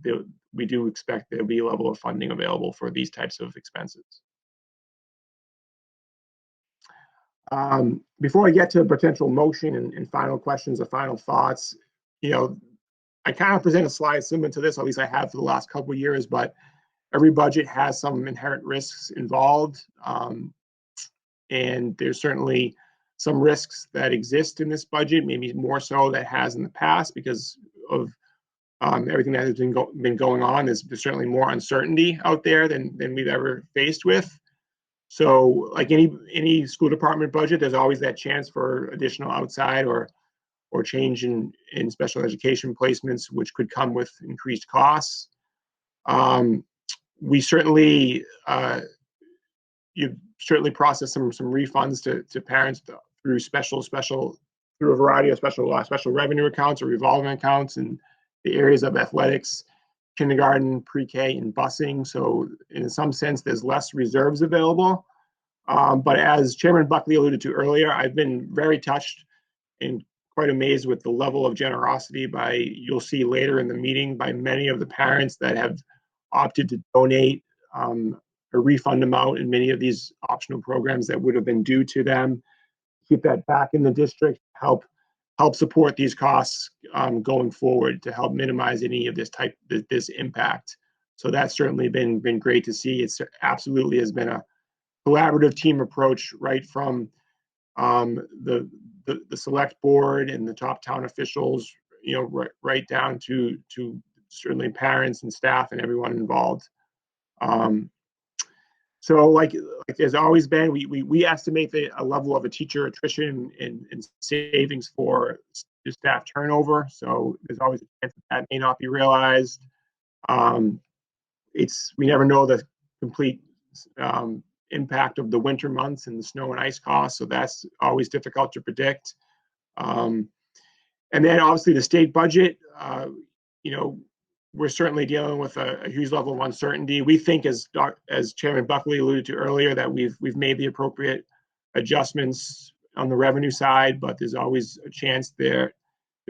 we do expect there'll be a level of funding available for these types of expenses. Before I get to a potential motion and final questions or final thoughts, I kind of present a slide similar to this, at least I have for the last couple of years, but every budget has some inherent risks involved. And there's certainly some risks that exist in this budget, maybe more so that has in the past because of everything that has been going on. There's certainly more uncertainty out there than we've ever faced with. So like any school department budget, there's always that chance for additional outside or change in special education placements, which could come with increased costs. We certainly process some refunds to parents through through a variety of special revenue accounts or revolving accounts in the areas of athletics, kindergarten, pre-K, and busing. So in some sense, there's less reserves available. But as Chairman Buckley alluded to earlier, I've been very touched and quite amazed with the level of generosity you'll see later in the meeting, by many of the parents that have opted to donate a refund amount in many of these optional programs that would have been due to them. Keep that back in the district, help support these costs going forward, to help minimize any of this impact. So that's certainly been great to see. It's absolutely has been a collaborative team approach, right from the select board and the top town officials, right down to certainly parents and staff and everyone involved. So like there's always been, we estimate a level of a teacher attrition and savings for staff turnover. So there's always a chance that may not be realized. We never know the complete impact of the winter months and the snow and ice costs. So that's always difficult to predict. And then obviously the state budget, we're certainly dealing with a huge level of uncertainty. We think, as Chairman Buckley alluded to earlier, that we've made the appropriate adjustments on the revenue side, but there's always a chance there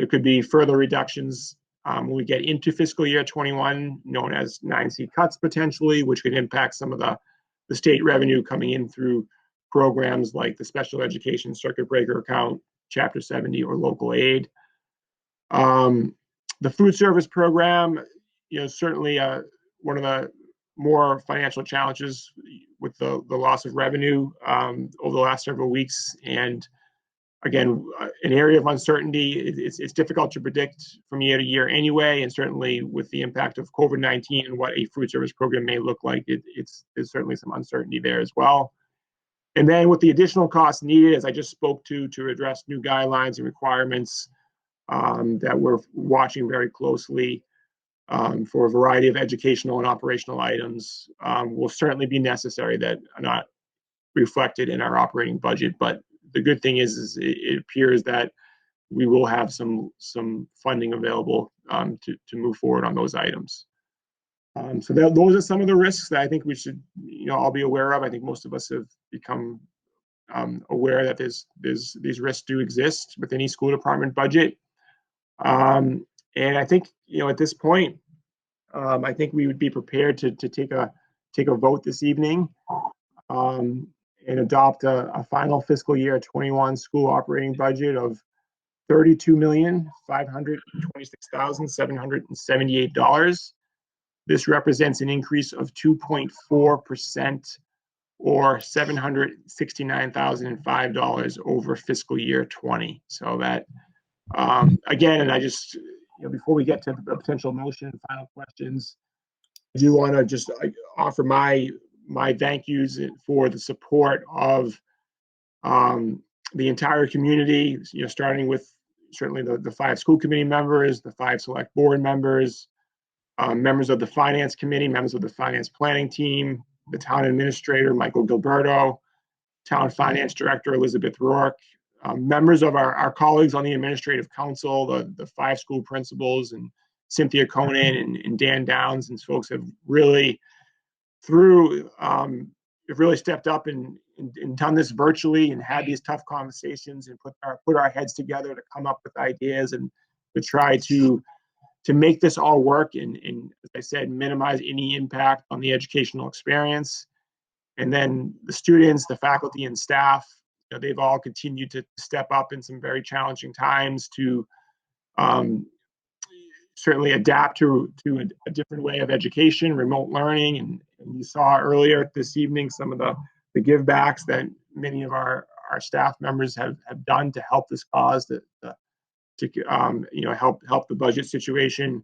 could be further reductions when we get into fiscal year 21, known as 9C cuts potentially, which could impact some of the state revenue coming in through programs like the Special Education Circuit Breaker Account, Chapter 70, or local aid. The food service program, certainly one of the more financial challenges with the loss of revenue over the last several weeks. And again, an area of uncertainty. It's difficult to predict from year to year anyway, and certainly with the impact of COVID-19 and what a food service program may look like, there's certainly some uncertainty there as well. And then with the additional costs needed, as I just spoke to address new guidelines and requirements that we're watching very closely for a variety of educational and operational items, will certainly be necessary that are not reflected in our operating budget. But the good thing is it appears that we will have some funding available to move forward on those items. So those are some of the risks that I think we should, all be aware of. I think most of us have become aware that these risks do exist with any school department budget. And I think, at this point, I think we would be prepared to take a vote this evening and adopt a final fiscal year 21 school operating budget of $32,526,778. This represents an increase of 2.4% or $769,005 over fiscal year 20. So that, again, and I just, before we get to the potential motion and final questions, I do want to just offer my thank yous for the support of the entire community, starting with certainly the 5 school committee members, the 5 select board members, members of the finance committee, members of the finance planning team, the town administrator, Michael Gilberto, town finance director, Elizabeth Rourke, members of our colleagues on the administrative council, the 5 school principals, and Cynthia Conan and Dan Downs, and folks have really have really stepped up and done this virtually and had these tough conversations and put our heads together to come up with ideas and to try to make this all work and, as I said, minimize any impact on the educational experience. And then the students, the faculty, and staff, they've all continued to step up in some very challenging times to certainly adapt to a different way of education, remote learning. And you saw earlier this evening some of the give backs that many of our staff members have done to help this cause, to help the budget situation.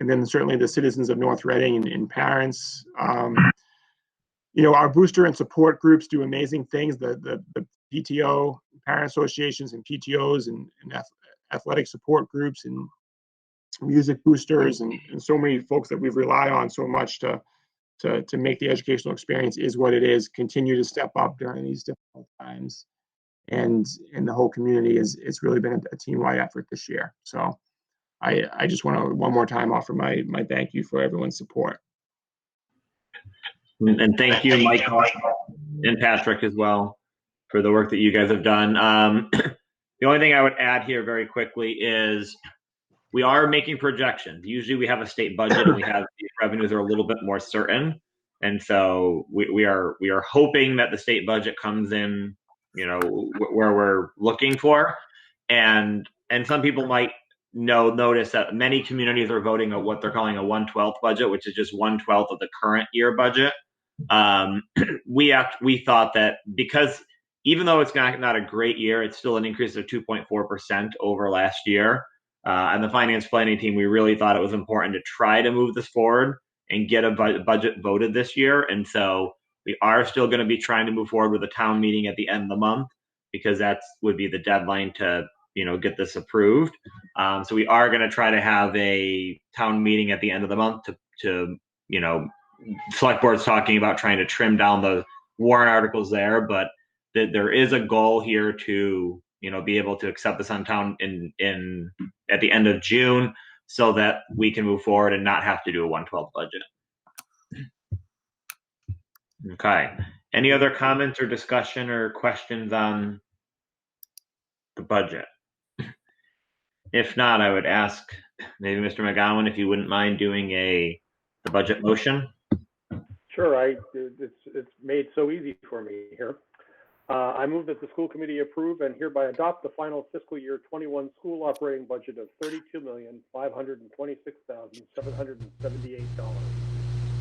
And then certainly the citizens of North Reading and parents. Our booster and support groups do amazing things. The PTO, parent associations and PTOs and athletic support groups and music boosters and so many folks that we've relied on so much to make the educational experience is what it is, continue to step up during these difficult times. And the whole community it's really been a team-wide effort this year. So I just want to one more time offer my thank you for everyone's support. And thank you, Michael and Patrick as well, for the work that you guys have done. The only thing I would add here very quickly is we are making projections. Usually we have a state budget and we have these revenues are a little bit more certain. And so we are hoping that the state budget comes in, where we're looking for. And some people might notice that many communities are voting at what they're calling a 1/12 budget, which is just 1/12 of the current year budget. We thought that because even though it's not a great year, it's still an increase of 2.4% over last year. And the finance planning team, we really thought it was important to try to move this forward and get a budget voted this year. And so we are still going to be trying to move forward with a town meeting at the end of the month, because that would be the deadline to get this approved. So we are going to try to have a town meeting at the end of the month to select board's talking about trying to trim down the warrant articles there, but there is a goal here to be able to accept this on town in at the end of June, so that we can move forward and not have to do a 1/12 budget. Okay. Any other comments or discussion or questions on the budget? If not, I would ask maybe Mr. McGowan, if you wouldn't mind doing the budget motion. Sure, it's made so easy for me here. I move that the school committee approve and hereby adopt the final fiscal year 21 school operating budget of $32,526,778,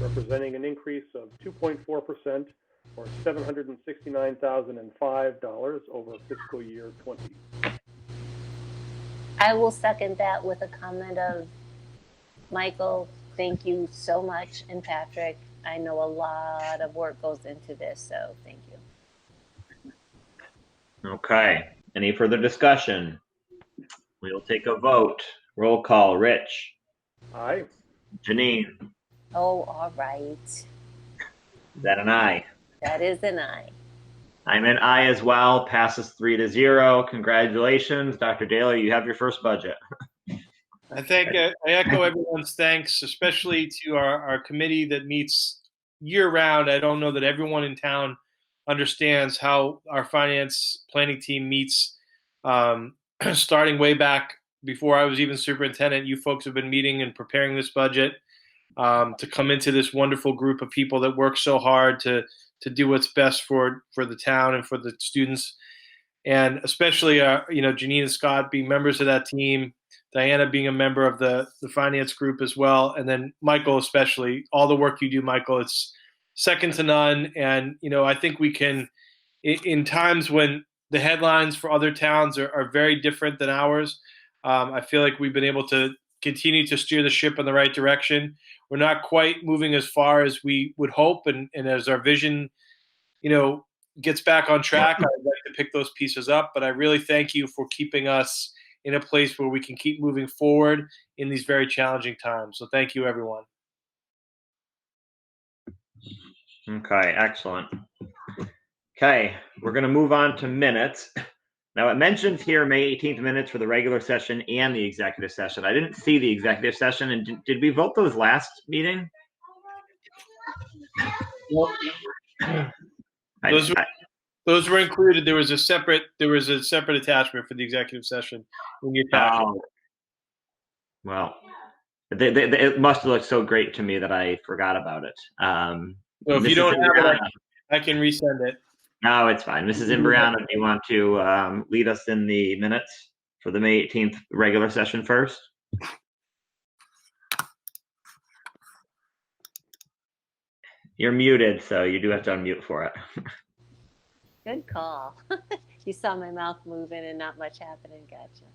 representing an increase of 2.4% or $769,005 over fiscal year 20. I will second that with a comment of, Michael, thank you so much, and Patrick, I know a lot of work goes into this, so thank you. Okay. Any further discussion? We'll take a vote. Roll call. Rich. Aye. Janine. Oh, all right. Is that an aye? That is an aye. I'm an aye as well. Passes 3-0. Congratulations, Dr. Daly. You have your first budget. I echo everyone's thanks, especially to our committee that meets year round. I don't know that everyone in town understands how our finance planning team meets. Starting way back before I was even superintendent, you folks have been meeting and preparing this budget to come into this wonderful group of people that work so hard to do what's best for the town and for the students. And especially, Janine and Scott being members of that team, Diana being a member of the finance group as well, and then Michael especially. All the work you do, Michael, it's second to none. And, I think we can, in times when the headlines for other towns are very different than ours, I feel like we've been able to continue to steer the ship in the right direction. We're not quite moving as far as we would hope, and as our vision, gets back on track, I'd like to pick those pieces up. But I really thank you for keeping us in a place where we can keep moving forward in these very challenging times. So thank you, everyone. Okay, excellent. Okay, we're going to move on to minutes. Now, it mentions here May 18th minutes for the regular session and the executive session. I didn't see the executive session. And did we vote those last meeting? Those were included. There was a separate attachment for the executive session in your packet. Oh, well, it must have looked so great to me that I forgot about it. So if you don't have it, I can resend it. No, it's fine. Mrs. Imbriano, do you want to lead us in the minutes for the May 18th regular session first? You're muted, so you do have to unmute for it. Good call. You saw my mouth moving and not much happening. Gotcha.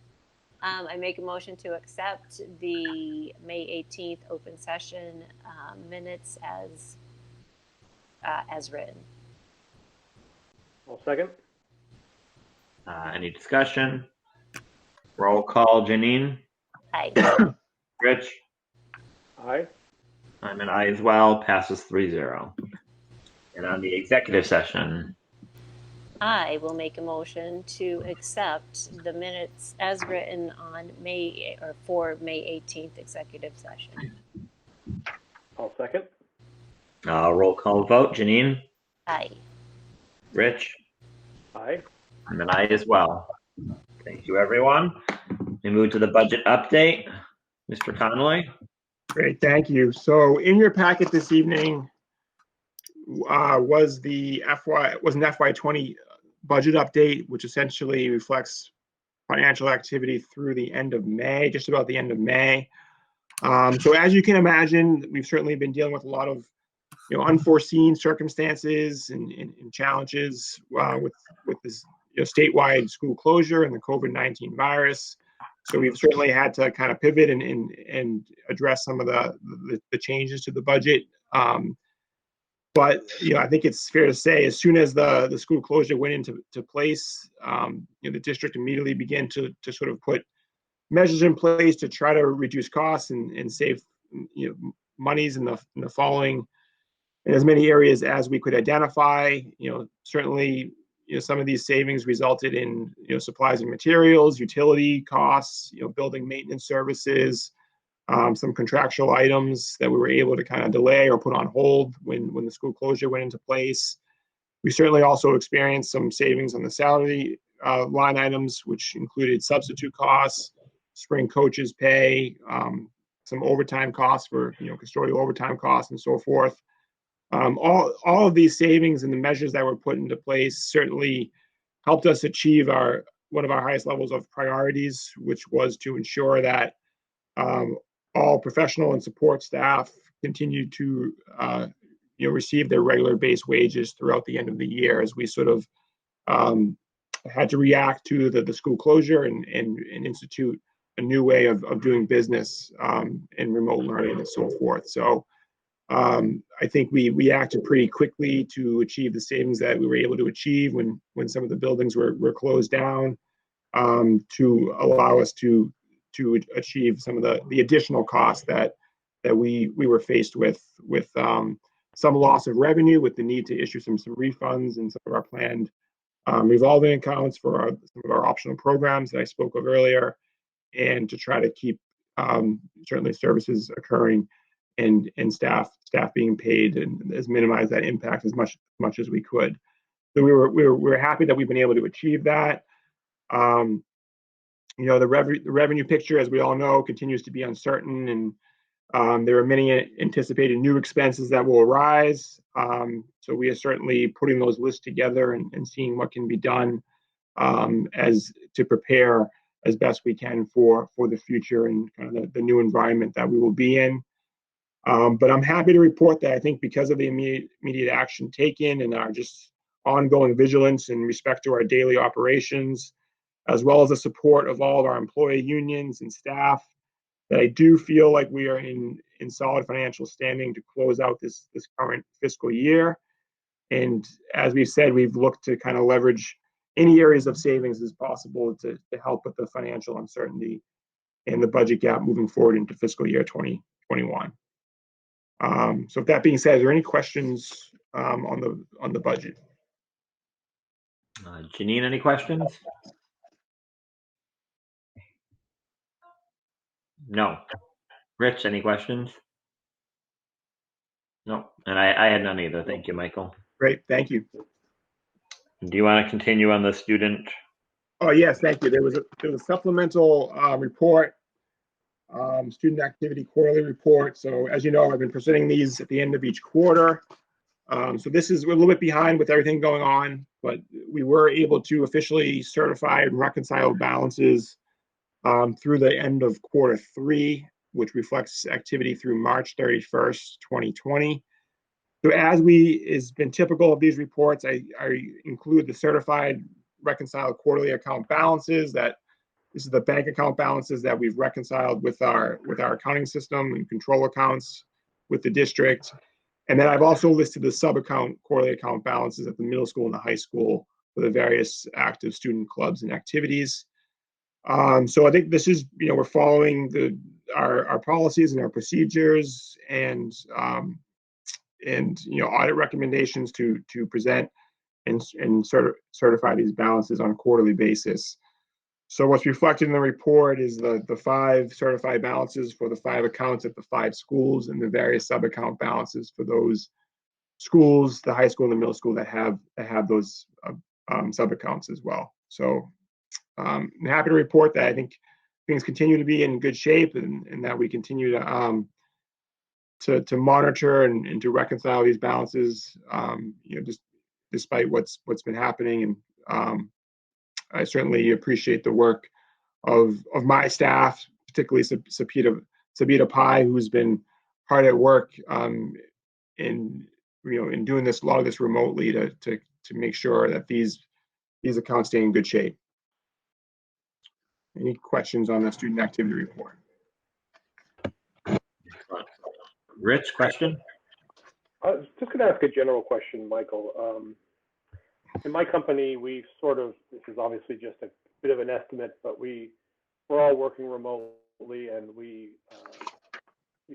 I make a motion to accept the May 18th open session minutes as written. I'll second. Any discussion? Roll call. Janine. Aye. Rich. Aye. I'm an aye as well. Passes 3-0. And on the executive session, I will make a motion to accept the minutes as written on for May 18th executive session. I'll second. roll call vote. Janine. Aye. Rich. Aye. I'm an aye as well. Thank you, everyone. We move to the budget update. Mr. Connolly. Great, thank you. So in your packet this evening was an FY20 budget update, which essentially reflects financial activity through the end of May, just about the end of May. So as you can imagine, we've certainly been dealing with a lot of unforeseen circumstances and challenges with this statewide school closure and the COVID-19 virus. So we've certainly had to kind of pivot and address some of the changes to the budget. But I think it's fair to say, as soon as the school closure went into place, the district immediately began to sort of put measures in place to try to reduce costs and save monies in the following, in as many areas as we could identify. Certainly, some of these savings resulted in supplies and materials, utility costs, building maintenance services, some contractual items that we were able to kind of delay or put on hold when the school closure went into place. We certainly also experienced some savings on the salary line items, which included substitute costs, spring coaches pay, some overtime costs for, custodial overtime costs and so forth. All of these savings and the measures that were put into place certainly helped us achieve one of our highest levels of priorities, which was to ensure that all professional and support staff continue to receive their regular base wages throughout the end of the year, as we sort of had to react to the school closure and institute a new way of doing business and remote learning and so forth. So I think we acted pretty quickly to achieve the savings that we were able to achieve when some of the buildings were closed down, to allow us to achieve some of the additional costs that we were faced with some loss of revenue, with the need to issue some refunds and some of our planned revolving accounts for some of our optional programs that I spoke of earlier, and to try to keep certainly services occurring and staff being paid, and minimize that impact as much as we could. So we were happy that we've been able to achieve that. The revenue picture, as we all know, continues to be uncertain, and there are many anticipated new expenses that will arise. So we are certainly putting those lists together and seeing what can be done as to prepare as best we can for the future and kind of the new environment that we will be in. But I'm happy to report that I think because of the immediate action taken and our just ongoing vigilance in respect to our daily operations, as well as the support of all of our employee unions and staff, that I do feel like we are in solid financial standing to close out this current fiscal year. And as we've said, we've looked to kind of leverage any areas of savings as possible to help with the financial uncertainty and the budget gap moving forward into fiscal year 2021. So with that being said, is there any questions on the budget? Janine, any questions? No. Rich, any questions? No, and I had none either. Thank you, Michael. Great, thank you. Do you want to continue on the student? Oh yes, thank you. There was a supplemental report, student activity quarterly report. So as you know, I've been presenting these at the end of each quarter. So we're a little bit behind with everything going on, but we were able to officially certify and reconcile balances through the end of quarter 3, which reflects activity through March 31st, 2020. So as has been typical of these reports, I include the certified reconciled quarterly account balances. This is the bank account balances that we've reconciled with our accounting system and control accounts with the district. And then I've also listed the sub-account quarterly account balances at the middle school and the high school for the various active student clubs and activities. So I think this is, we're following our policies and our procedures and audit recommendations to present and certify these balances on a quarterly basis. So what's reflected in the report is the 5 certified balances for the 5 accounts at the 5 schools, and the various sub-account balances for those schools, the high school and the middle school that have those sub-accounts as well. So I'm happy to report that I think things continue to be in good shape, and that we continue to monitor and to reconcile these balances, just despite what's been happening. And I certainly appreciate the work of my staff, particularly Sabita Pai, who's been hard at work in doing a lot of this remotely to make sure that these accounts stay in good shape. Any questions on the student activity report? Rich, question? I was just going to ask a general question, Michael. In my company, this is obviously just a bit of an estimate, but we're all working remotely, and we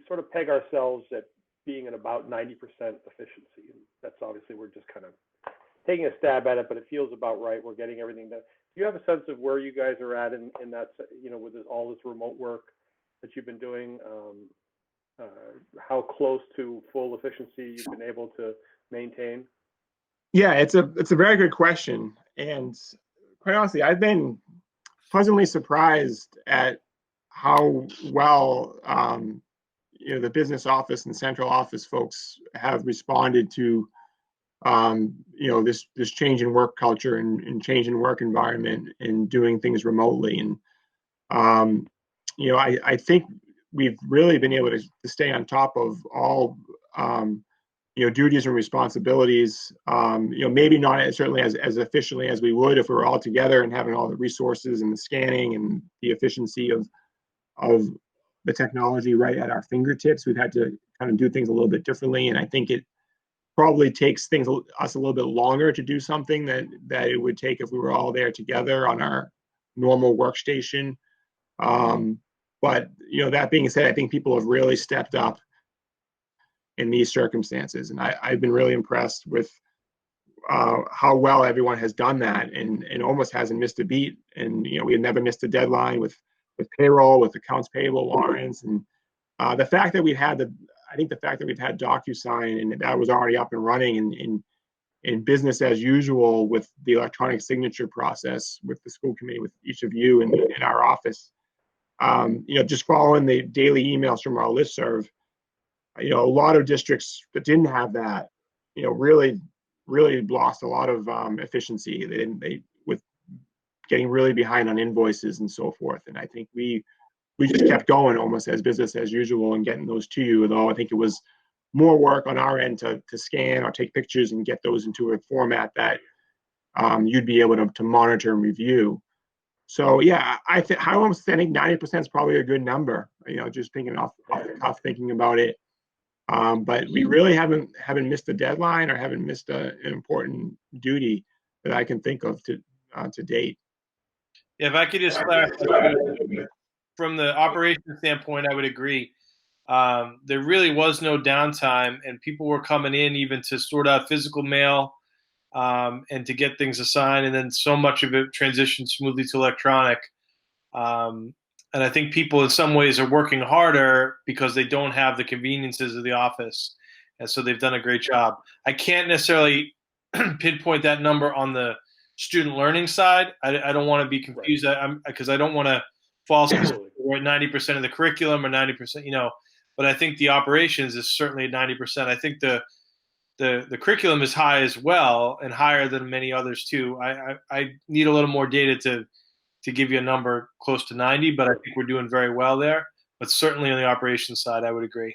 sort of peg ourselves at being at about 90% efficiency. And that's obviously, we're just kind of taking a stab at it, but it feels about right. We're getting everything done. Do you have a sense of where you guys are at in that, with all this remote work that you've been doing? How close to full efficiency you've been able to maintain? Yeah, it's a very good question, and quite honestly, I've been pleasantly surprised at how well the business office and central office folks have responded to this change in work culture and change in work environment and doing things remotely. And I think we've really been able to stay on top of all duties and responsibilities. Maybe not certainly as efficiently as we would if we were all together and having all the resources and the scanning and the efficiency of the technology right at our fingertips. We've had to kind of do things a little bit differently, and I think it probably takes us a little bit longer to do something that it would take if we were all there together on our normal workstation. But that being said, I think people have really stepped up in these circumstances, and I've been really impressed with how well everyone has done that, and almost hasn't missed a beat. And we have never missed a deadline with payroll, with accounts payable warrants, and the fact that we've had DocuSign and that was already up and running in business as usual with the electronic signature process with the school committee, with each of you in our office. Just following the daily emails from our listserv, a lot of districts that didn't have that, really lost a lot of efficiency. They with getting really behind on invoices and so forth. And I think we just kept going almost as business as usual and getting those to you, although I think it was more work on our end to scan or take pictures and get those into a format that you'd be able to monitor and review. So yeah, I think 90% is probably a good number, just thinking off the cuff, thinking about it. But we really haven't missed a deadline or haven't missed an important duty that I can think of to date. Yeah, if I could just clarify, from the operations standpoint, I would agree. There really was no downtime, and people were coming in even to sort out physical mail and to get things assigned, and then so much of it transitioned smoothly to electronic. And I think people in some ways are working harder because they don't have the conveniences of the office. And so they've done a great job. I can't necessarily pinpoint that number on the student learning side. I don't want to be confused because I don't want to fall specific. We're at 90% of the curriculum or 90%, but I think the operations is certainly at 90%. I think the curriculum is high as well and higher than many others too. I need a little more data to give you a number close to 90, but I think we're doing very well there. But certainly on the operations side, I would agree.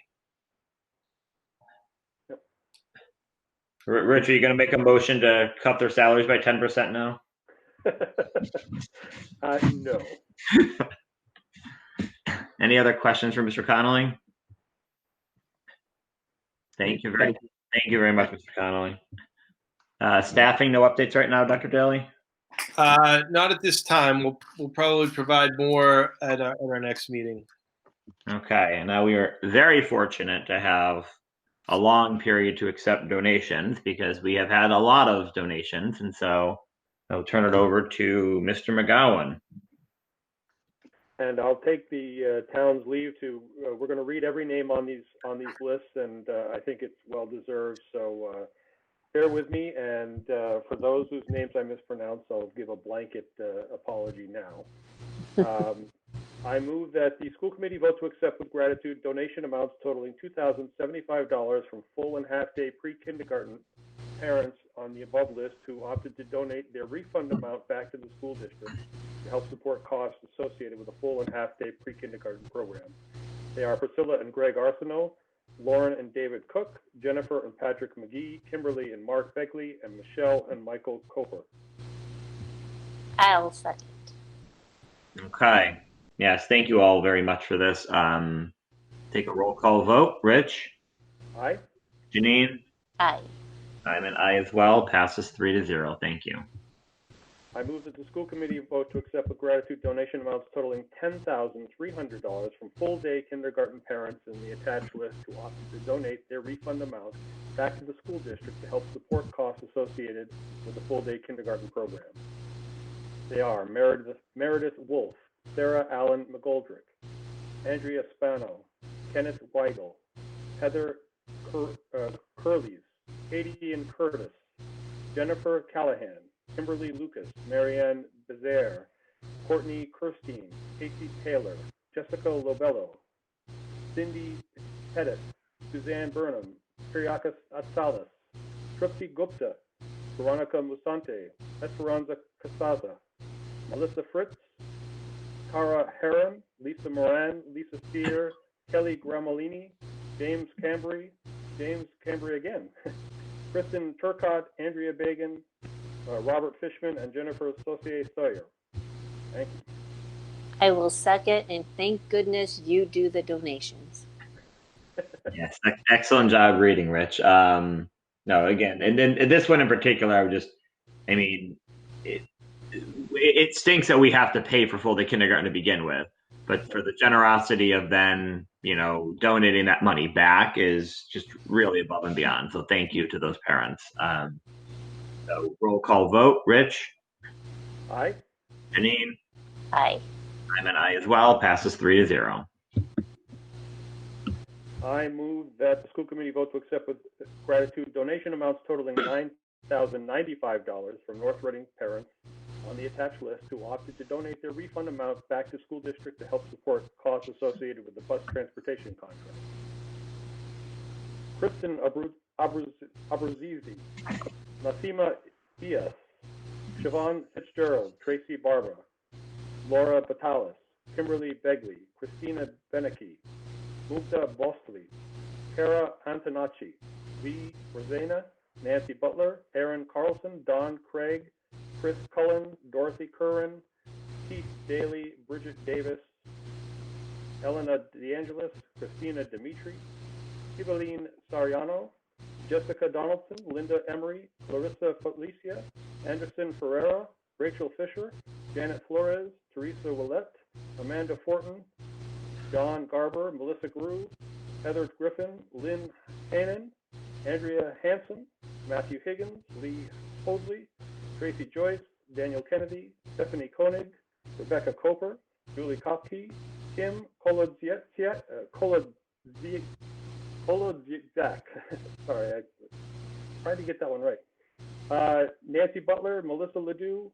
Rich, are you going to make a motion to cut their salaries by 10% now? No. Any other questions for Mr. Connolly? Thank you very much, Mr. Connolly. Staffing, no updates right now, Dr. Daly? Not at this time. We'll probably provide more at our next meeting. Okay, and now we are very fortunate to have a long period to accept donations because we have had a lot of donations, and so I'll turn it over to Mr. McGowan. And I'll take the town's leave to. We're going to read every name on these lists, and I think it's well deserved. So bear with me. And for those whose names I mispronounced, I'll give a blanket apology now. I move that the school committee vote to accept with gratitude donation amounts totaling $2,075 from full and half-day pre-kindergarten parents on the above list who opted to donate their refund amount back to the school district to help support costs associated with a full and half-day pre-kindergarten program. They are Priscilla and Greg Arsenault, Lauren and David Cook, Jennifer and Patrick McGee, Kimberly and Mark Begley, and Michelle and Michael Coper. I'll second. Okay. Yes, thank you all very much for this. Take a roll call vote. Rich? Aye. Janine? Aye. I'm an aye as well. Passes 3-0. Thank you. I move that the school committee vote to accept with gratitude donation amounts totaling $10,300 from full-day kindergarten parents in the attached list who opted to donate their refund amount back to the school district to help support costs associated with the full-day kindergarten program. They are Meredith Wolf, Sarah Allen McGoldrick, Andrea Spano, Kenneth Weigel, Heather Curleys, Katie and Curtis, Jennifer Callahan, Kimberly Lucas, Marianne Bezaire, Courtney Kirstein, Casey Taylor, Jessica Lobello, Cindy Pettit, Suzanne Burnham, Kyriakos Atsalis, Trupti Gupta, Veronica Musante, Esperanza Casada, Melissa Fritz, Tara Heron, Lisa Moran, Lisa Steer, Kelly Gramolini, James Cambry again, Kristen Turcott, Andrea Bagan, Robert Fishman, and Jennifer Saucier Sawyer. Thank you. I will second, and thank goodness you do the donations. Yes, excellent job reading, Rich. No, again, and then this one in particular, I mean, it stinks that we have to pay for full day kindergarten to begin with, but for the generosity of then, donating that money back is just really above and beyond. So thank you to those parents. So roll call vote, Rich? Aye. Janine? Aye. I'm an aye as well, passes 3-0. I move that the school committee vote to accept with gratitude donation amounts totaling $9,095 from North Reading parents on the attached list who opted to donate their refund amount back to school district to help support costs associated with the bus transportation contract. Kristen Abrazizi, Nasima Diaz, Siobhan Fitzgerald, Tracy Barbara, Laura Batalis, Kimberly Begley, Christina Beneke, Mukta Bostley, Kara Antonacci, Lee Rosena, Nancy Butler, Aaron Carlson, Don Craig, Chris Cullen, Dorothy Curran, Keith Daly, Bridget Davis, Elena DeAngelis, Christina Dimitri, Kivaline Sariano, Jessica Donaldson, Linda Emery, Clarissa Felicia, Anderson Ferreira, Rachel Fisher, Janet Flores, Teresa Willette, Amanda Fortin, John Garber, Melissa Grew, Heather Griffin, Lynn Hannon, Andrea Hanson, Matthew Higgins, Lee Hoadley, Tracy Joyce, Daniel Kennedy, Stephanie Koenig, Rebecca Coper, Julie Kopke, Kim Kolodziak, sorry, I tried to get that one right. Nancy Butler, Melissa Ledoux,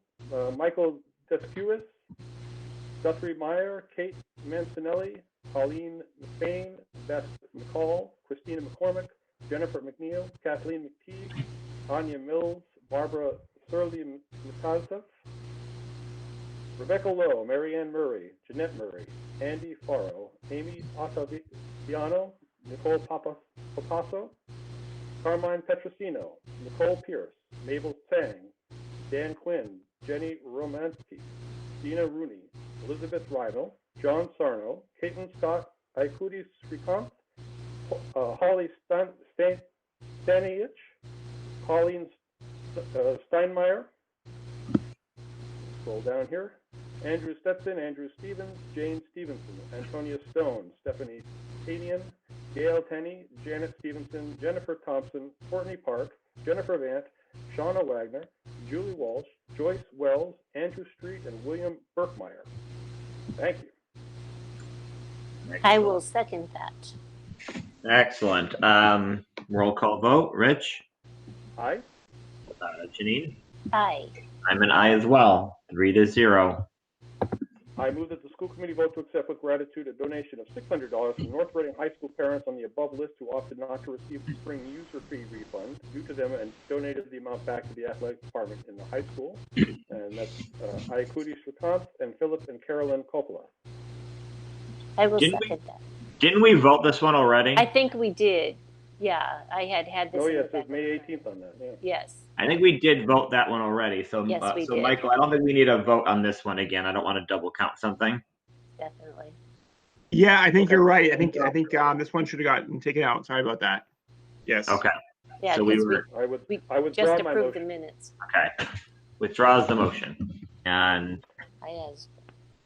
Michael Descuis, Guthrie Meyer, Kate Mancinelli, Pauline McBain, Beth McCall, Christina McCormick, Jennifer McNeil, Kathleen McTeague, Anya Mills, Barbara Surly Mikazev, Rebecca Lowe, Marianne Murray, Jeanette Murray, Andy Farrow, Amy Ottaviano, Nicole Papasso, Carmine Petrosino, Nicole Pierce, Mabel Tsang, Dan Quinn, Jenny Romansky, Dina Rooney, Elizabeth Rydell, John Sarno, Caitlin Scott, Aikudi Srikanth, Holly Stanich, Colleen Steinmeier, scroll down here, Andrew Stetson, Andrew Stevens, Jane Stevenson, Antonia Stone, Stephanie Tanian, Gail Tenney, Janet Stevenson, Jennifer Thompson, Courtney Park, Jennifer Vant, Shauna Wagner, Julie Walsh, Joyce Wells, Andrew Street, and William Burkmeyer. Thank you. I will second that. Excellent. Roll call vote. Rich? Aye. Janine? Aye. I'm an aye as well. 3-0. I move that the school committee vote to accept with gratitude a donation of $600 from North Reading High School parents on the above list who opted not to receive the spring user fee refund due to them and donated the amount back to the athletic department in the high school. And that's Aikudi Srikanth and Philip and Carolyn Coppola. I will second that. Didn't we vote this one already? I think we did. Yeah, I had this. Oh, in yes, the back it's May 18th on that. Yeah. Yes. I think we did vote that one already. So, Yes, we did. Michael, I don't think we need a vote on this one again. I don't want to double count something. Definitely. Yeah, I think Okay. you're right. I think this one should have gotten taken out. Sorry about that. Yes. Okay. Yeah, So because I we withdraw just my approved the motion. minutes. Okay. Withdraws the motion. And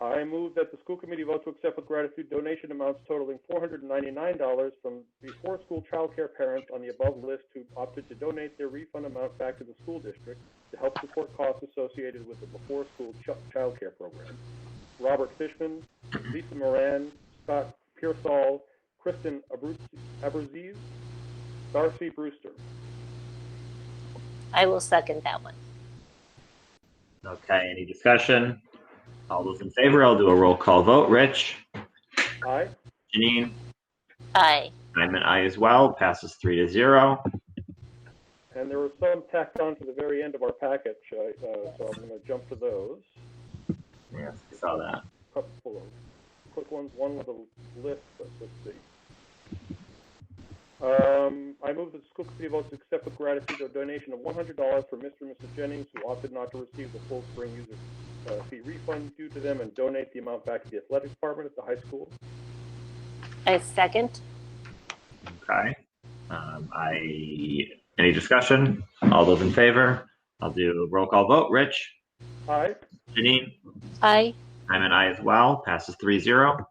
I move that the school committee vote to accept with gratitude donation amounts totaling $499 from before school child care parents on the above list who opted to donate their refund amount back to the school district to help support costs associated with the before school child care program. Robert Fishman, Lisa Moran, Scott Pearsall, Kristen Abraziz, Darcy Brewster. I will second that one. okay, any discussion? All those in favor, I'll do a roll call vote. Rich? Aye. Janine? Aye. I'm an aye as well. Passes 3-0. And there were some tacked on to the very end of our package, so I'm going to jump to those. Yes, I saw that. Couple of quick ones. One with a list, but let's see. I move that the school committee votes to accept with gratitude a donation of $100 from Mr. and Mrs. Jennings, who opted not to receive the full spring user fee refund due to them, and donate the amount back to the athletic department at the high school. I second. Okay. Any discussion? All those in favor? I'll do a roll call vote. Rich? Aye. Janine? Aye. I'm an aye as well. Passes 3-0.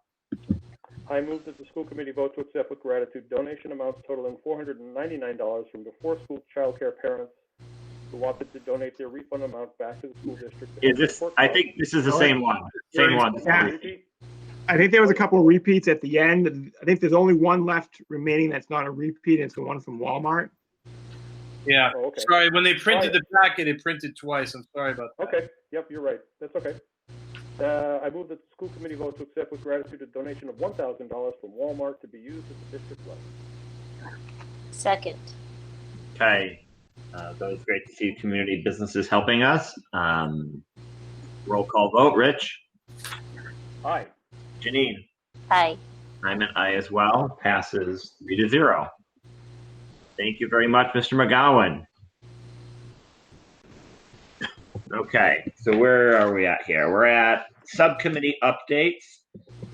I move that the school committee vote to accept with gratitude donation amounts totaling $499 from before-school child care parents who opted to donate their refund amount back to the school district. Is this? I think this is the same one. Same one. Yeah. Repeat? I think there was a couple of repeats at the end. I think there's only one left remaining that's not a repeat. It's the one from Walmart. Yeah. Oh, okay. Sorry, when they printed the packet, it printed twice. I'm sorry about that. Okay. Yep, you're right. That's okay. I move that the school committee vote to accept with gratitude a donation of $1,000 from Walmart to be used at the district level. Second. Okay. So it's great to see community businesses helping us. Roll call vote. Rich? Aye. Janine? Aye. I'm an aye as well. Passes 3-0. Thank you very much, Mr. McGowan. Okay, so where are we at here? We're at subcommittee updates,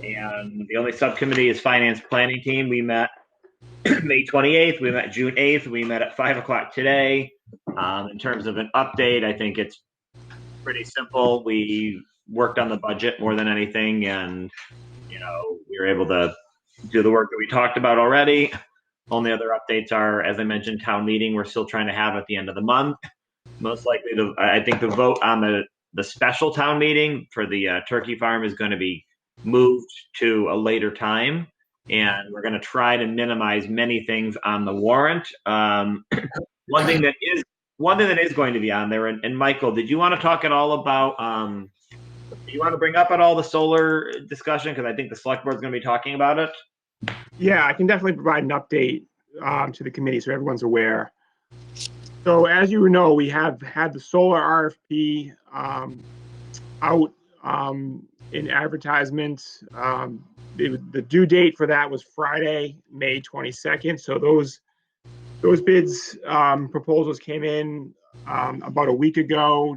and the only subcommittee is finance planning team. We met May 28th, we met June 8th, we met at 5 o'clock today. In terms of an update, I think it's pretty simple. We worked on the budget more than anything, and we were able to do the work that we talked about already. Only other updates are, as I mentioned, town meeting we're still trying to have at the end of the month. Most likely, I think the vote on the special town meeting for the turkey farm is going to be moved to a later time, and we're going to try to minimize many things on the warrant. One thing that is going to be on there, and Michael, did you want to talk at all about? Do you want to bring up at all the solar discussion? Because I think the select board is going to be talking about it. Yeah, I can definitely provide an update to the committee so everyone's aware. So as you know, we have had the solar RFP out in advertisements. The due date for that was Friday, May 22nd. So those bids, proposals came in about a week ago,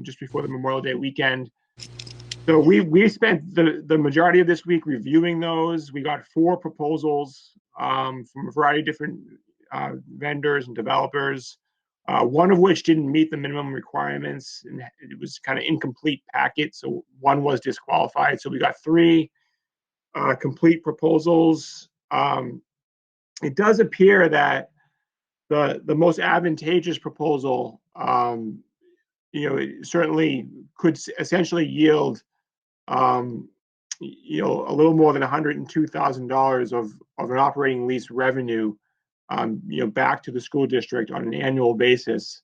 just before the Memorial Day weekend. So we spent the majority of this week reviewing those. We got 4 proposals from a variety of different vendors and developers, one of which didn't meet the minimum requirements, and it was kind of incomplete packet, so one was disqualified. So we got 3 complete proposals. It does appear that the most advantageous proposal, it certainly could essentially yield a little more than $102,000 of an operating lease revenue, back to the school district on an annual basis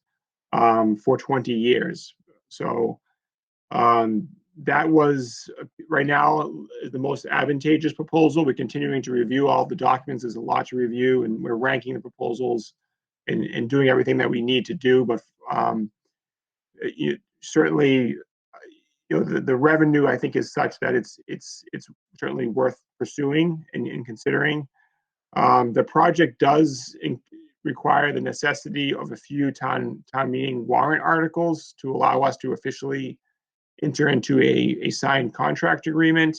for 20 years. So that was right now the most advantageous proposal. We're continuing to review all the documents. There's a lot to review, and we're ranking the proposals and doing everything that we need to do. But certainly, the revenue, I think, is such that it's certainly worth pursuing and considering. The project does require the necessity of a few town meeting warrant articles to allow us to officially enter into a signed contract agreement.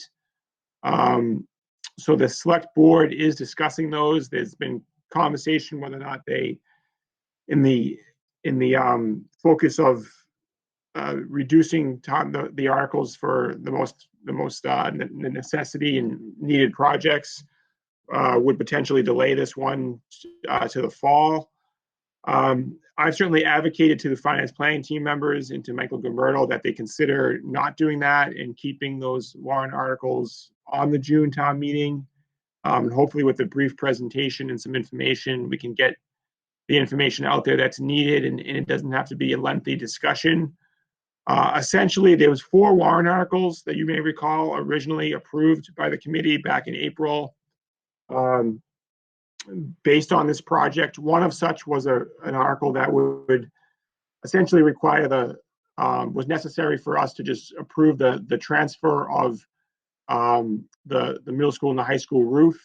So the select board is discussing those. There's been conversation whether or not they, in the focus of reducing the articles for the most necessity and needed projects, would potentially delay this one to the fall. I've certainly advocated to the finance planning team members and to Michael Gumberto that they consider not doing that and keeping those warrant articles on the June town meeting. And hopefully with a brief presentation and some information, we can get the information out there that's needed, and it doesn't have to be a lengthy discussion. Essentially, there was 4 warrant articles that you may recall originally approved by the committee back in April. Based on this project, one of such was an article that would essentially require was necessary for us to just approve the transfer of the middle school and the high school roof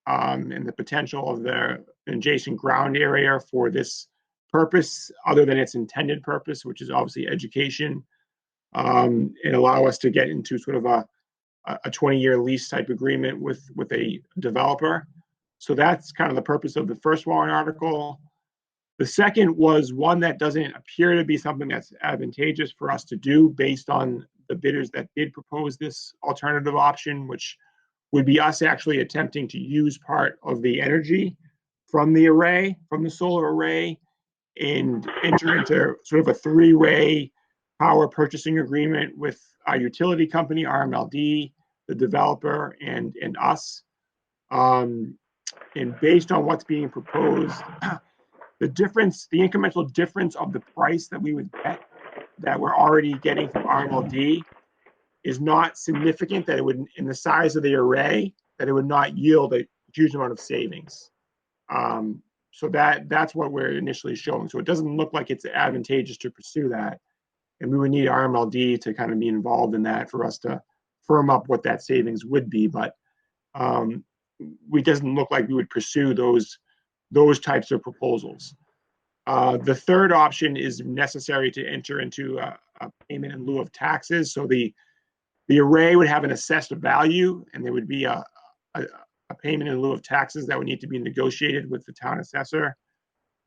and the potential of the adjacent ground area for this purpose, other than its intended purpose, which is obviously education, and allow us to get into sort of a 20-year lease type agreement with a developer. So that's kind of the purpose of the first warrant article. The second was one that doesn't appear to be something that's advantageous for us to do based on the bidders that did propose this alternative option, which would be us actually attempting to use part of the energy from the array, from the solar array, and enter into sort of a 3-way power purchasing agreement with our utility company, RMLD, the developer, and us. And based on what's being proposed, the incremental difference of the price that we would get, that we're already getting from RMLD, is not significant, that it would, in the size of the array, that it would not yield a huge amount of savings. So that's what we're initially showing. So it doesn't look like it's advantageous to pursue that. And we would need RMLD to kind of be involved in that for us to firm up what that savings would be. But it doesn't look like we would pursue those types of proposals. The third option is necessary to enter into a payment in lieu of taxes. So the array would have an assessed value, and there would be a payment in lieu of taxes that would need to be negotiated with the town assessor.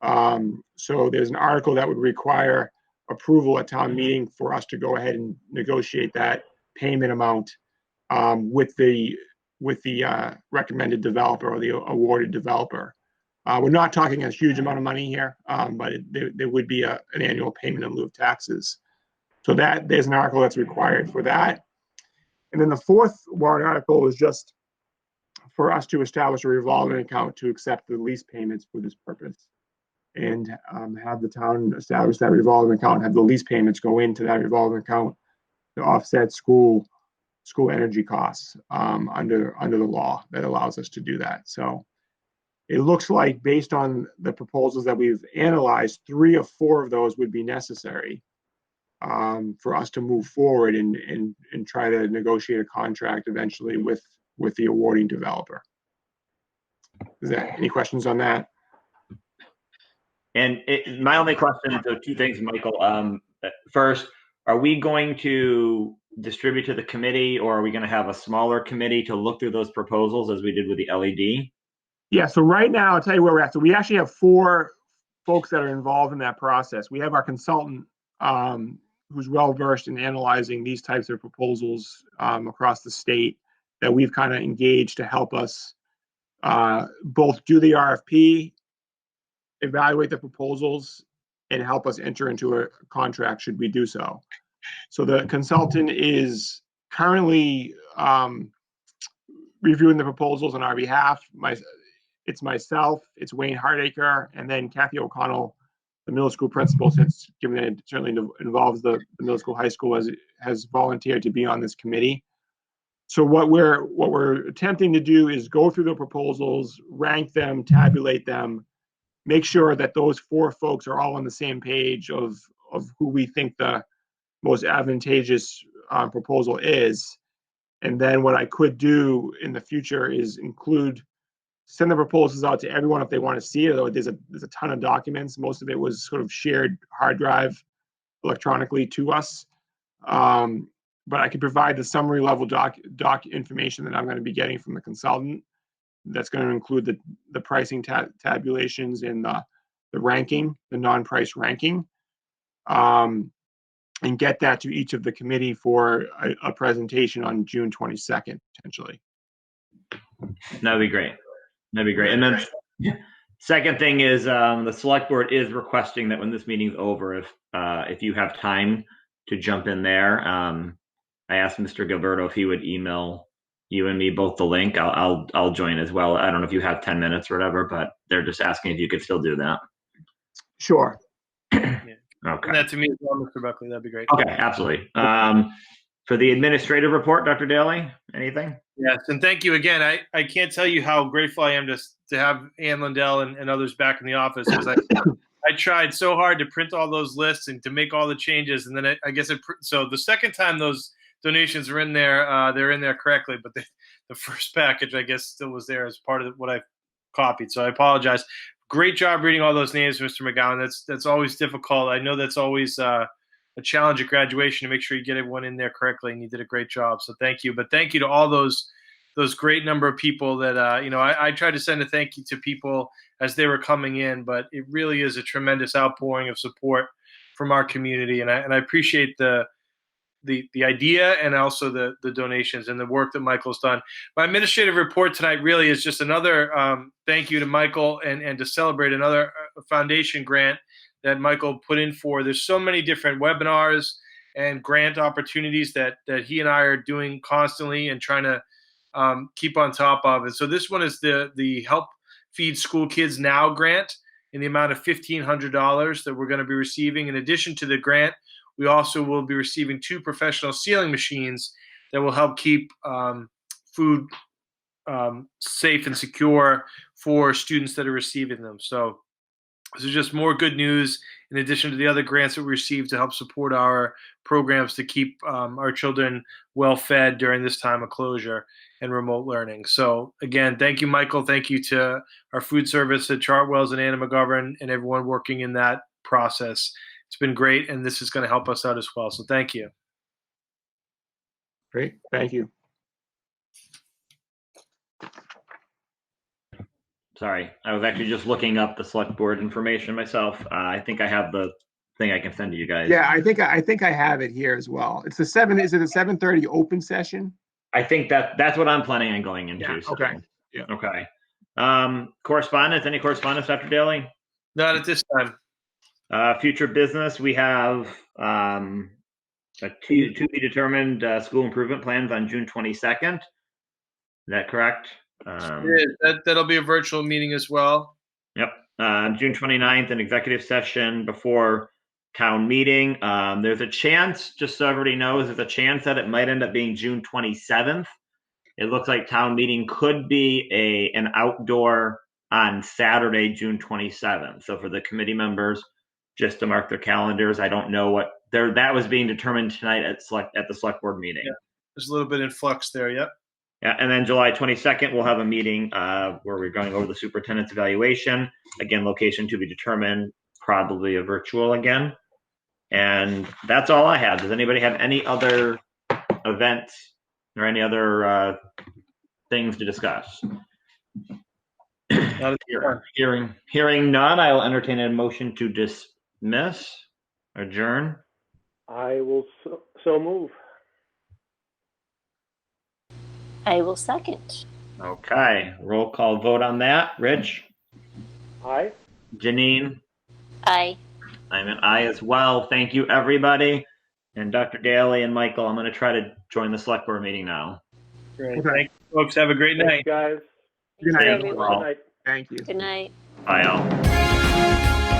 So there's an article that would require approval at town meeting for us to go ahead and negotiate that payment amount with the recommended developer or the awarded developer. We're not talking a huge amount of money here, but there would be an annual payment in lieu of taxes. So there's an article that's required for that. And then the fourth warrant article is just for us to establish a revolving account to accept the lease payments for this purpose, and have the town establish that revolving account, have the lease payments go into that revolving account to offset school energy costs under the law that allows us to do that. So it looks like, based on the proposals that we've analyzed, 3 or 4 of those would be necessary for us to move forward and try to negotiate a contract eventually with the awarding developer. Is there any questions on that? And my only question, so 2 things, Michael. First, are we going to distribute to the committee, or are we going to have a smaller committee to look through those proposals as we did with the LED? Yeah, so right now, I'll tell you where we're at. So we actually have 4 folks that are involved in that process. We have our consultant who's well-versed in analyzing these types of proposals across the state, that we've kind of engaged to help us both do the RFP, evaluate the proposals, and help us enter into a contract should we do so. So the consultant is currently reviewing the proposals on our behalf. It's myself, it's Wayne Hardacre, and then Kathy O'Connell, the middle school principal, since given that it certainly involves the middle school, high school, has volunteered to be on this committee. So what we're attempting to do is go through the proposals, rank them, tabulate them, make sure that those 4 folks are all on the same page of who we think the most advantageous proposal is. And then what I could do in the future is send the proposals out to everyone if they want to see it. Although there's a ton of documents. Most of it was sort of shared hard drive electronically to us. But I could provide the summary level doc information that I'm going to be getting from the consultant. That's going to include the pricing tabulations and the ranking, the non-price ranking, and get that to each of the committee for a presentation on June 22nd, potentially. That'd be great. And then second thing is the select board is requesting that when this meeting's over, if you have time to jump in there, I asked Mr. Gilberto if he would email you and me both the link. I'll join as well. I don't know if you have 10 minutes or whatever, but they're just asking if you could still do that. Sure. Send Okay. that to me as well, Mr. Buckley. That'd be great. Okay, absolutely. For the administrative report, Dr. Daly, anything? Yes, and thank you again. I can't tell you how grateful I am to have Ann Lindell and others back in the office, because I tried so hard to print all those lists and to make all the changes, and then I guess so the second time those donations are in there, they're in there correctly, but the first package, I guess, still was there as part of what I copied. So I apologize. Great job reading all those names, Mr. McGowan. That's always difficult. I know that's always a challenge at graduation to make sure you get everyone in there correctly, and you did a great job. So thank you. But thank you to all those great number of people that I tried to send a thank you to people as they were coming in, but it really is a tremendous outpouring of support from our community, and I appreciate the idea and also the donations and the work that Michael's done. My administrative report tonight really is just another thank you to Michael and to celebrate another foundation grant that Michael put in for. There's so many different webinars and grant opportunities that he and I are doing constantly and trying to keep on top of. And so this one is the Help Feed School Kids Now grant in the amount of $1,500 that we're going to be receiving. In addition to the grant, we also will be receiving 2 professional sealing machines that will help keep food safe and secure for students that are receiving them. So this is just more good news in addition to the other grants that we received to help support our programs to keep our children well fed during this time of closure and remote learning. So again, thank you, Michael. Thank you to our food service at Chartwells and Anna McGovern and everyone working in that process. It's been great, and this is going to help us out as well. So thank you. Great, thank you. Sorry, I was actually just looking up the select board information myself. I think I have the thing I can send to you guys. Yeah, I think I have it here as well. It's is it a 7:30 open session? I think that's what I'm planning on going into. Yeah, so. okay. Yeah. Okay. Correspondence, any correspondence, Dr. Daly? Not at this time. Future business, we have a to be determined school improvement plans on June 22nd. Is that correct? That'll be a virtual meeting as well. Yep. June 29th, an executive session before town meeting. There's a chance, just so everybody knows, there's a chance that it might end up being June 27th. It looks like town meeting could be an outdoor on Saturday, June 27th. So for the committee members, just to mark their calendars. I don't know what that was being determined tonight at the select board meeting. Yeah. There's a little bit in flux there. Yep. Yeah, and then July 22nd, we'll have a meeting where we're going over the superintendent's evaluation. Again, location to be determined, probably a virtual again. And that's all I have. Does anybody have any other events or any other things to discuss? Hearing none, I will entertain a motion to dismiss, adjourn. I will so move. I will second. Okay, roll call vote on that. Rich? Aye. Janine? Aye. I'm an aye as well. Thank you, everybody. And Dr. Daly and Michael, I'm going to try to join the select board meeting now. Great. Okay. Thank you, folks. Have a great night. Thanks, guys. Good night, everyone. everyone. Good night. Thank you. Good night. Bye, all.